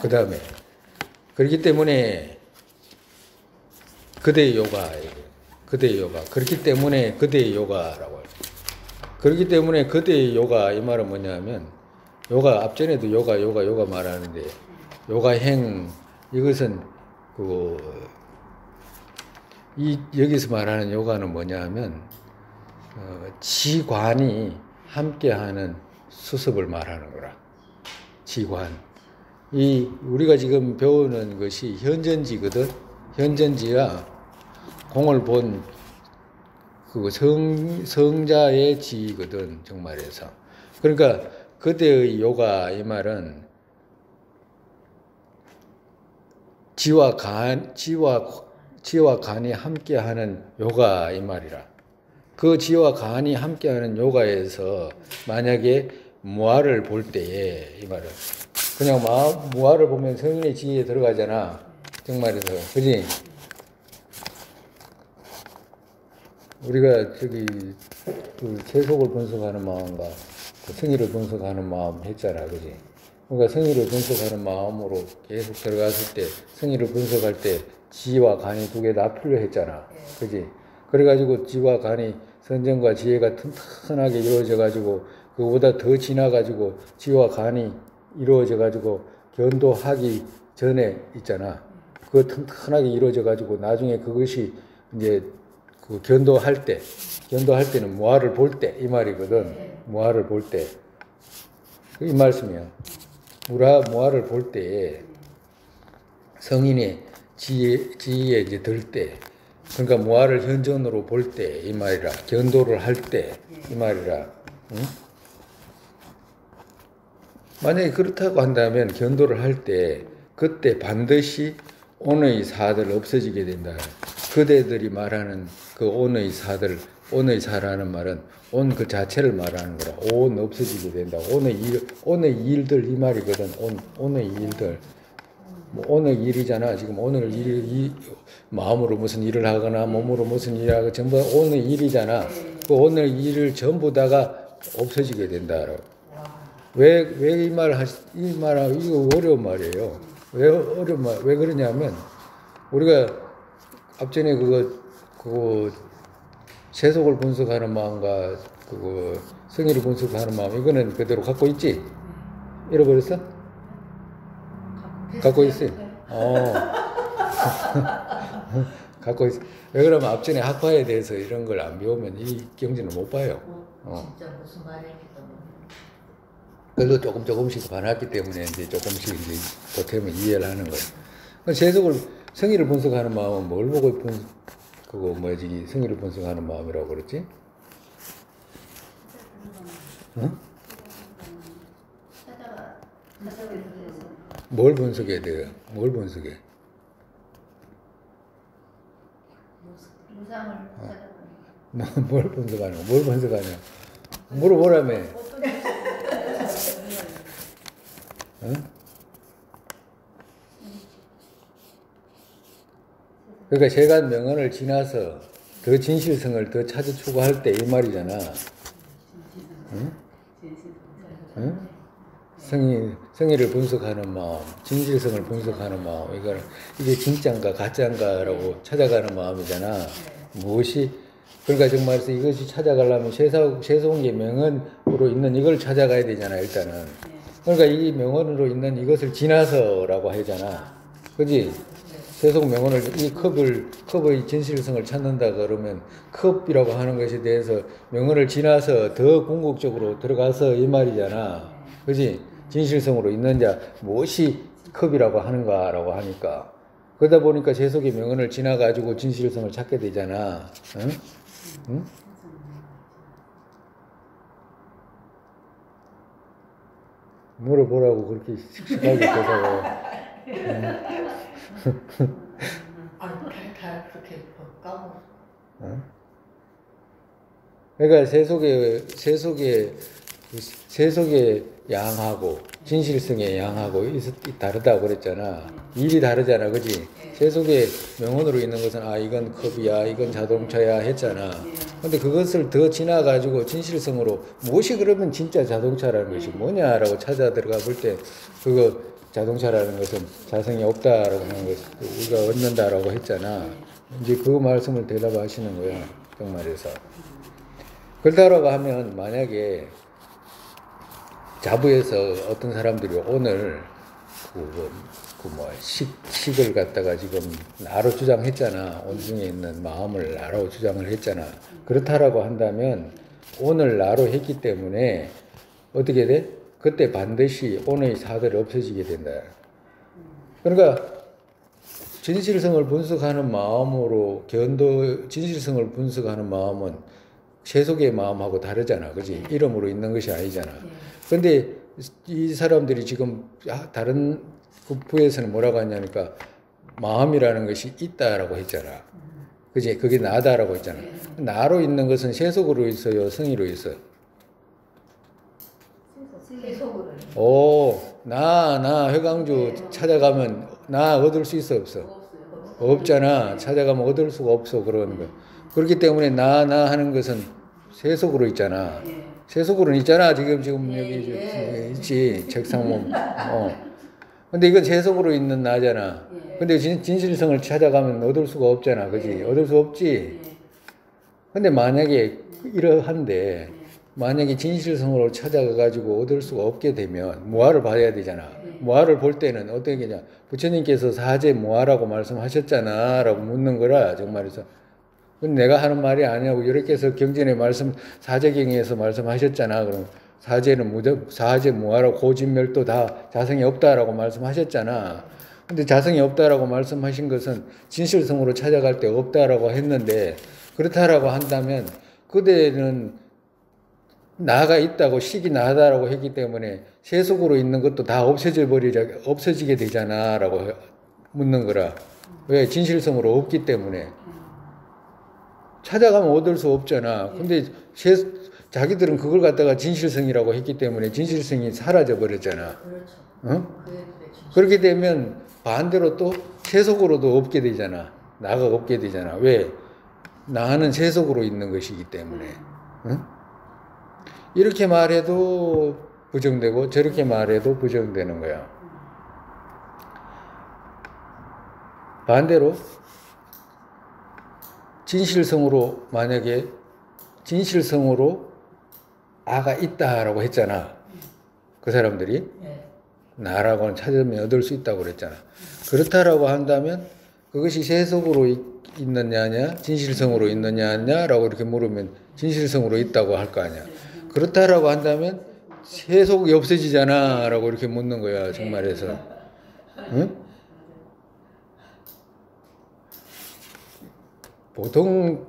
그 다음에 그렇기 때문에 그대의 요가 그렇기 때문에 그대의 요가라고 해요. 그렇기 때문에 그대의 요가 이 말은 뭐냐면 요가 앞전에도 요가 말하는데 요가행 이것은 여기서 말하는 요가는 뭐냐면 지관이 함께하는 수습을 말하는 거라. 지관. 우리가 지금 배우는 것이 현전지거든. 현전지가 공을 본 성자의 지거든, 정말에서. 그러니까 그대의 요가 이 말은 지와 간이 함께하는 요가 이 말이라. 그 지와 간이 함께하는 요가에서 만약에 무아를 볼 때에 이 말은 그냥 무아를 보면 성인의 지에 들어가잖아, 정말에서. 그지? 우리가 저기 그 세속을 분석하는 마음과 그 성의를 분석하는 마음 했잖아, 그지? 그러니까 성의를 분석하는 마음으로 계속 들어갔을 때 성의를 분석할 때 지와 간이 두 개 다 필요했잖아, 그지? 그래가지고 지와 간이 선정과 지혜가 튼튼하게 이루어져가지고 그거보다 더 지나가지고 지와 간이 이루어져가지고 견도하기 전에 있잖아. 그거 튼튼하게 이루어져가지고 나중에 그것이 이제 그 견도할 때는 무아를 볼 때 이 말이거든. 무아를 볼 때. 이 말씀이야. 무아를 볼 때 성인의 지혜에 이제 들 때, 그러니까 무아를 현전으로 볼 때 이 말이라. 견도를 할 때 이 말이라. 응? 만약에 그렇다고 한다면 견도를 할 때 그때 반드시 온의 사들 없어지게 된다. 그대들이 말하는 그 온의 사라는 말은 온 그 자체를 말하는 거라. 온 없어지게 된다. 온의 일들 이 말이거든. 온의 일들. 뭐 오늘 일이잖아. 지금 오늘 마음으로 무슨 일을 하거나 몸으로 무슨 일을 하거나 전부 오늘 일이잖아. 그 오늘 일을 전부 다가 없어지게 된다. 왜 이 말하고 이거 어려운 말이에요. 왜 그러냐면 우리가 앞전에 그거 세속을 분석하는 마음과 그거 성의를 분석하는 마음 이거는 그대로 갖고 있지? 잃어버렸어? 갖고 있어요. 갖고 있어. 왜 그러면 앞전에 학파에 대해서 이런 걸 안 배우면 이 경지는 못 봐요. 진짜 무슨 말인지 그래도 조금씩 반했기 때문에 이제 조금씩 이제 보태면 이해를 하는 거예요. 세속을 성의를 분석하는 마음은 뭘 보고 성의를 분석하는 마음이라고 그랬지? 응? 뭘 분석해야 돼요? 뭘 분석해? 무상을 찾아보는 뭘 분석하냐? 뭘 분석하냐? 물어보라며. 어? 그러니까 세간 명언을 지나서 더 진실성을 더 찾아 추구할 때 이 말이잖아. 응? 응? 성의를 분석하는 마음, 진실성을 분석하는 마음, 이게 진짜인가 가짜인가라고 찾아가는 마음이잖아. 무엇이 그러니까 정말서 이것이 찾아가려면 세속의 명언으로 있는 이걸 찾아가야 되잖아 일단은. 그러니까 이 명언으로 있는 이것을 지나서라고 하잖아. 그지? 세속 명언을 이 컵의 진실성을 찾는다 그러면 컵이라고 하는 것에 대해서 명언을 지나서 더 궁극적으로 들어가서 이 말이잖아. 그지? 진실성으로 있는 자 무엇이 컵이라고 하는가라고 하니까 그러다 보니까 세속의 명언을 지나가지고 진실성을 찾게 되잖아. 응? 응? 물어보라고 그렇게 씩씩하게 대답해. 아니 다 그렇게 까먹어. 어? 그러니까 세속의 양하고 진실성의 양하고 다르다고 그랬잖아. 일이 다르잖아, 그지? 세속의 명언으로 있는 것은 이건 컵이야, 이건 자동차야 했잖아. 근데 그것을 더 지나가지고 진실성으로 무엇이 그러면 진짜 자동차라는 것이 뭐냐라고 찾아 들어가 볼 때 그거 자동차라는 것은 자성이 없다라고 하는 것을 우리가 얻는다라고 했잖아. 이제 그 말씀을 대답하시는 거야, 정말에서. 그렇다라고 하면 만약에 자부에서 어떤 사람들이 오늘 식을 갖다가 지금 나로 주장했잖아. 온중에 있는 마음을 나로 주장을 했잖아. 그렇다라고 한다면 오늘 나로 했기 때문에 어떻게 돼? 그때 반드시 오늘의 사들이 없어지게 된다. 그러니까 진실성을 분석하는 마음으로 진실성을 분석하는 마음은 세속의 마음하고 다르잖아. 그지? 이름으로 있는 것이 아니잖아. 근데 이 사람들이 지금 다른 부에서는 뭐라고 하냐니까 마음이라는 것이 있다라고 했잖아. 그지? 그게 나다라고 했잖아. 나로 있는 것은 세속으로 있어요? 성의로 있어요? 세속으로. 회광주 찾아가면 나 얻을 수 있어 없어? 없잖아. 찾아가면 얻을 수가 없어 그러는 거야. 그렇기 때문에 나 하는 것은 세속으로 있잖아. 세속으로는 있잖아. 지금 여기 있지. 책상 몸. 근데 이건 세속으로 있는 나잖아. 근데 진실성을 찾아가면 얻을 수가 없잖아. 그지? 얻을 수 없지. 근데 만약에 이러한데 만약에 진실성으로 찾아가가지고 얻을 수가 없게 되면 무아를 봐야 되잖아. 무아를 볼 때는 어떻게 되냐. 부처님께서 사제 무아라고 말씀하셨잖아. 라고 묻는 거라 정말에서. 내가 하는 말이 아니냐고 이렇게 해서 경전의 말씀 사제경에서 말씀하셨잖아. 그럼 사제 무아라고 고진멸도 다 자성이 없다라고 말씀하셨잖아. 근데 자성이 없다라고 말씀하신 것은 진실성으로 찾아갈 때 없다라고 했는데 그렇다라고 한다면 그대는 나가 있다고 식이 나다라고 했기 때문에 세속으로 있는 것도 다 없어지게 되잖아라고 묻는 거라. 왜? 진실성으로 없기 때문에. 찾아가면 얻을 수 없잖아. 근데 자기들은 그걸 갖다가 진실성이라고 했기 때문에 진실성이 사라져 버렸잖아. 그렇죠. 어? 그렇게 되면 반대로 또 세속으로도 없게 되잖아. 나가 없게 되잖아. 왜? 나는 세속으로 있는 것이기 때문에. 응? 이렇게 말해도 부정되고 저렇게 말해도 부정되는 거야. 반대로 진실성으로 만약에 진실성으로 아가 있다라고 했잖아. 그 사람들이 나라고는 찾으면 얻을 수 있다고 그랬잖아. 그렇다라고 한다면 그것이 세속으로 있느냐냐 진실성으로 있느냐라고 이렇게 물으면 진실성으로 있다고 할 거 아니야. 그렇다라고 한다면 세속이 없어지잖아 라고 이렇게 묻는 거야. 정말에서. 응? 보통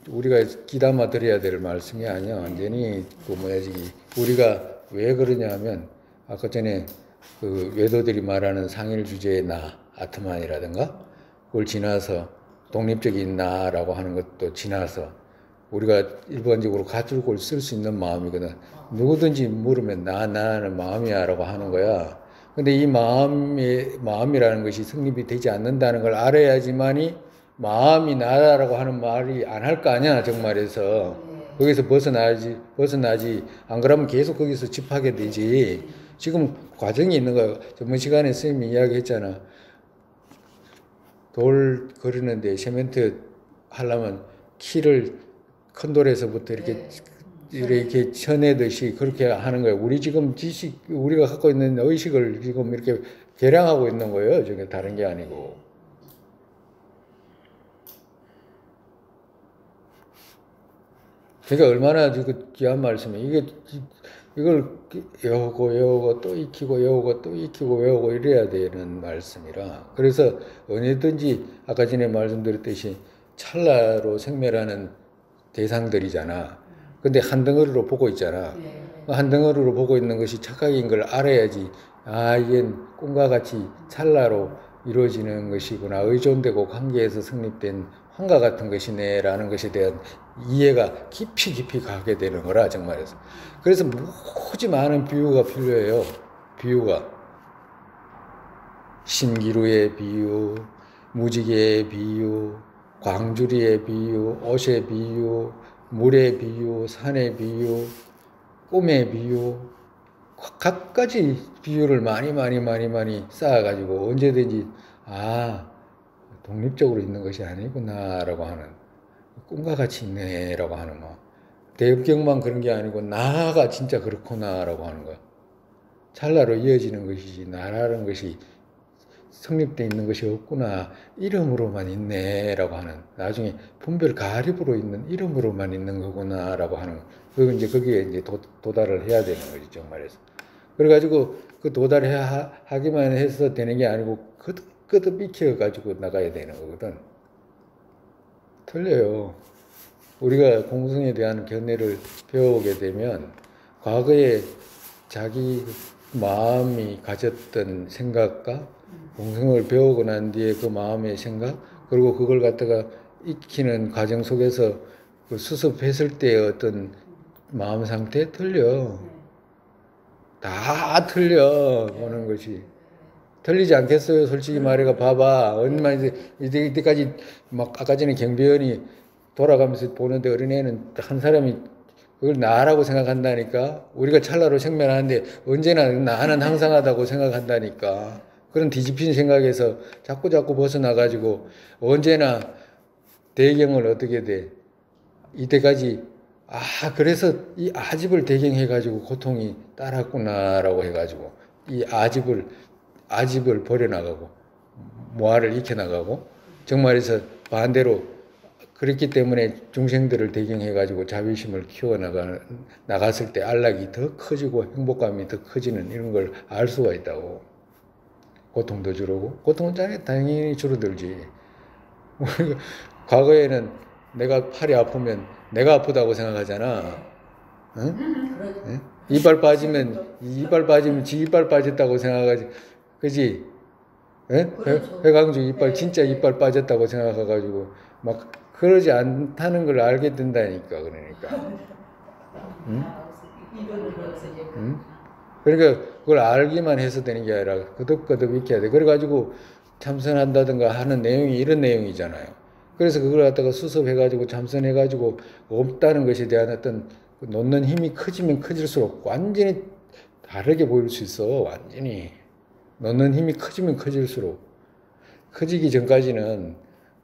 우리가 귀담아 드려야 될 말씀이 아니야. 완전히 우리가 왜 그러냐 하면 아까 전에 그 외도들이 말하는 상일 주제의 나, 아트만이라든가 그걸 지나서 독립적인 나라고 하는 것도 지나서 우리가 일반적으로 가축을 쓸 수 있는 마음이거든. 누구든지 물으면 나는 마음이야라고 하는 거야. 근데 이 마음이라는 것이 성립이 되지 않는다는 걸 알아야지만이 마음이 나라고 하는 말이 안 할 거 아니야, 정말에서. 거기서 벗어나지. 안 그러면 계속 거기서 집하게 되지. 지금 과정이 있는 거야. 저번 시간에 선생님이 이야기했잖아. 돌 거르는데 세멘트 하려면 키를 큰 돌에서부터 이렇게 쳐내듯이 그렇게 하는 거예요. 우리 지금 우리가 갖고 있는 의식을 지금 이렇게 개량하고 있는 거예요. 저게 다른 게 아니고. 그러니까 얼마나 귀한 말씀이에요. 이걸 외우고 또 익히고 외우고 또 익히고 외우고 이래야 되는 말씀이라. 그래서 언제든지 아까 전에 말씀드렸듯이 찰나로 생멸하는 대상들이잖아. 근데 한 덩어리로 보고 있잖아. 한 덩어리로 보고 있는 것이 착각인 걸 알아야지. 아, 이건 꿈과 같이 찰나로 이루어지는 것이구나. 의존되고 관계에서 성립된 환과 같은 것이네 라는 것에 대한 이해가 깊이 가게 되는 거라, 정말에서. 그래서 무지 많은 비유가 필요해요. 비유가. 신기루의 비유, 무지개의 비유, 광주리의 비유, 옷의 비유, 물의 비유, 산의 비유, 꿈의 비유, 각가지 비유를 많이 쌓아가지고 언제든지 독립적으로 있는 것이 아니구나 라고 하는, 꿈과 같이 있네 라고 하는 거. 대역경만 그런 게 아니고 나가 진짜 그렇구나 라고 하는 거야. 찰나로 이어지는 것이지 나라는 것이 성립되어 있는 것이 없구나. 이름으로만 있네 라고 하는, 나중에 분별 가립으로 있는 이름으로만 있는 거구나 라고 하는, 그건 이제 거기에 이제 도달을 해야 되는 거지, 정말에서. 그래가지고 그 도달하기만 해서 되는 게 아니고 끄덕 익혀가지고 나가야 되는 거거든. 틀려요. 우리가 공성에 대한 견해를 배우게 되면 과거에 자기 마음이 가졌던 생각과 공성을 배우고 난 뒤에 그 마음의 생각, 그리고 그걸 갖다가 익히는 과정 속에서 그 수습했을 때의 어떤 마음 상태 틀려. 다 틀려 보는 것이. 틀리지 않겠어요? 솔직히 말해가 봐봐. 얼마 이때까지 막 아까 전에 경비원이 돌아가면서 보는데 어린애는 한 사람이 그걸 나라고 생각한다니까. 우리가 찰나로 생멸하는데 언제나 나는 항상하다고 생각한다니까. 그런 뒤집힌 생각에서 자꾸 벗어나가지고 언제나 대경을 어떻게 돼. 이때까지 그래서 이 아집을 대경해가지고 고통이 따랐구나라고 해가지고 이 아집을 버려나가고 모아를 익혀나가고, 정말에서 반대로 그렇기 때문에 중생들을 대경해가지고 자비심을 키워나갔을 때 안락이 더 커지고 행복감이 더 커지는 이런 걸 알 수가 있다고. 고통도 줄고, 고통은 당연히 줄어들지. 과거에는 내가 팔이 아프면 내가 아프다고 생각하잖아. 응? 응? 이빨 빠지면 지 이빨 빠졌다고 생각하지. 그지? 그렇죠. 회강주 이빨, 진짜 이빨 빠졌다고 생각해가지고 막 그러지 않다는 걸 알게 된다니까. 그러니까. 응? 응? 그러니까 그걸 알기만 해서 되는 게 아니라 거듭 익혀야 돼. 그래가지고 참선한다든가 하는 내용이 이런 내용이잖아요. 그래서 그걸 갖다가 수습해가지고 참선해가지고 없다는 것에 대한 어떤 놓는 힘이 커지면 커질수록 완전히 다르게 보일 수 있어. 완전히. 놓는 힘이 커지면 커질수록. 커지기 전까지는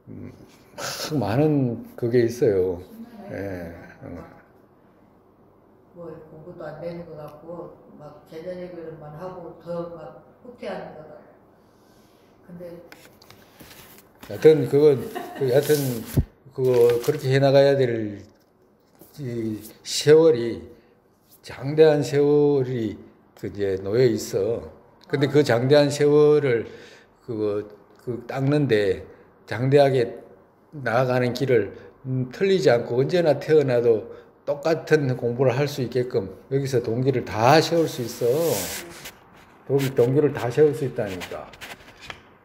막 많은 그게 있어요. 예. 뭐 공부도 안 되는 것 같고 막 제자리들만 하고 더 막 후퇴하는 거다. 근데 여튼 그거 그렇게 해나가야 될 이 세월이, 장대한 세월이 이제 놓여 있어. 근데 그 장대한 세월을 닦는데 장대하게 나아가는 길을 틀리지 않고 언제나 태어나도 똑같은 공부를 할 수 있게끔 여기서 동기를 다 세울 수 있어. 종교를 다 세울 수 있다니까.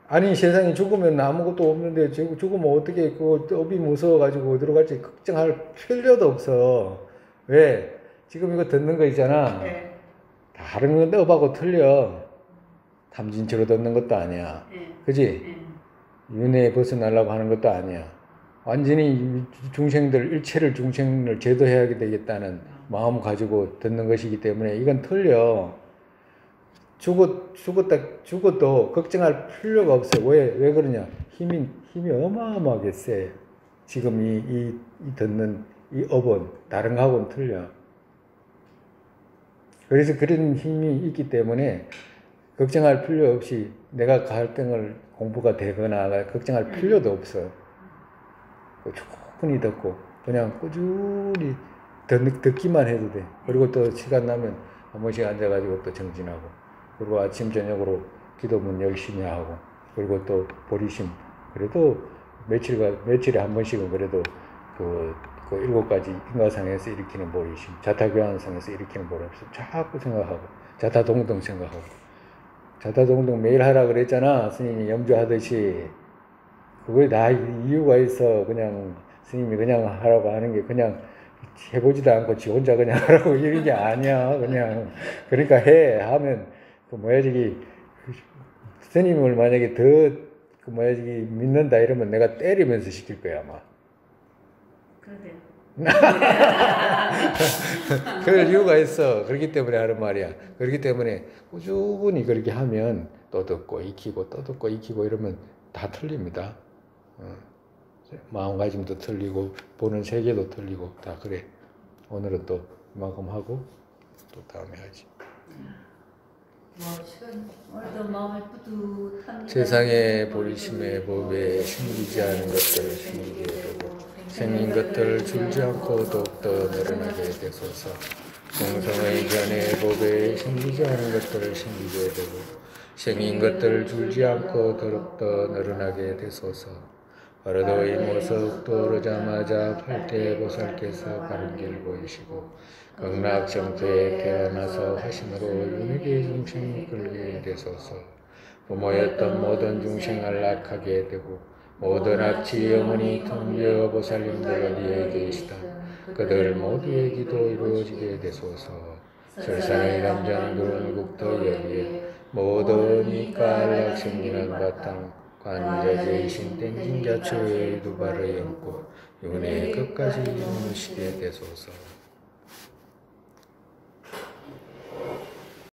아니 세상에 죽으면 아무것도 없는데 죽으면 어떻게 그 업이 무서워가지고 어디로 갈지 걱정할 필요도 없어. 왜? 지금 이거 듣는 거 있잖아. 네. 다른 건데 업하고 틀려. 탐진치로 듣는 것도 아니야. 네. 그지? 네. 윤회에 벗어나려고 하는 것도 아니야. 완전히 중생들, 일체를 중생을 제도해야 되겠다는 마음 가지고 듣는 것이기 때문에 이건 틀려. 죽어도 걱정할 필요가 없어. 왜 그러냐? 힘이 어마어마하게 세. 지금 이 듣는 이 업은 다른 거하고는 틀려. 그래서 그런 힘이 있기 때문에 걱정할 필요 없이 내가 갈등을 공부가 되거나 걱정할 필요도 없어. 충분히 듣고 그냥 꾸준히 듣기만 해도 돼. 그리고 또 시간 나면 한 번씩 앉아가지고 또 정진하고 그리고 아침 저녁으로 기도문 열심히 하고 그리고 또 보리심 그래도 며칠에 한 번씩은 그래도 그 7가지 인과상에서 일으키는 보리심 자타교환상에서 일으키는 보리심 자꾸 생각하고 자타동동 생각하고 자타동동 매일 하라 그랬잖아. 스님이 염주하듯이. 그거에 다 이유가 있어. 그냥 스님이 그냥 하라고 하는 게 그냥 해보지도 않고 지 혼자 그냥 하라고 이런 게 아니야. 그냥 그러니까 하면 그 저기 스님을 만약에 더 저기 믿는다 이러면 내가 때리면서 시킬 거야 아마. 그러대요. 그럴 이유가 있어. 그렇기 때문에 하는 말이야. 그렇기 때문에 꾸준히 그렇게 하면 또 듣고 익히고 또 듣고 익히고 이러면 다 틀립니다. 마음가짐도 틀리고 보는 세계도 틀리고 다 그래. 오늘은 또 이만큼 하고 또 다음에 하지. 오늘도 마음이 뿌듯합니다. 세상의 보리심의 법에 심기지 않은 것들을 심기게 되고 생긴 것들을 줄지 않고 더욱더 늘어나게 되소서. 공성의 견해 법에 심기지 않은 것들을 심기게 되고 생긴 것들을 줄지 않고 더욱더 늘어나게 되소서. 바로도 이 모습 떠오르자마자 팔대보살께서 바른 길 보이시고 극락정토에 태어나서 화신으로 윤회계 중생 끌게 되소서. 부모였던 모든 중생을 낙하게 되고 모든 악취 영원히 통비어 보살님들 어디에 계시다. 그들 모두의 기도 이루어지게 되소서. 설산의 남자는 그런 국토 여기에 모든 이깔락 생기는 바탕 관자재이신 땡진자초의 두발의 연꽃 윤회 끝까지 이루시게 되소서.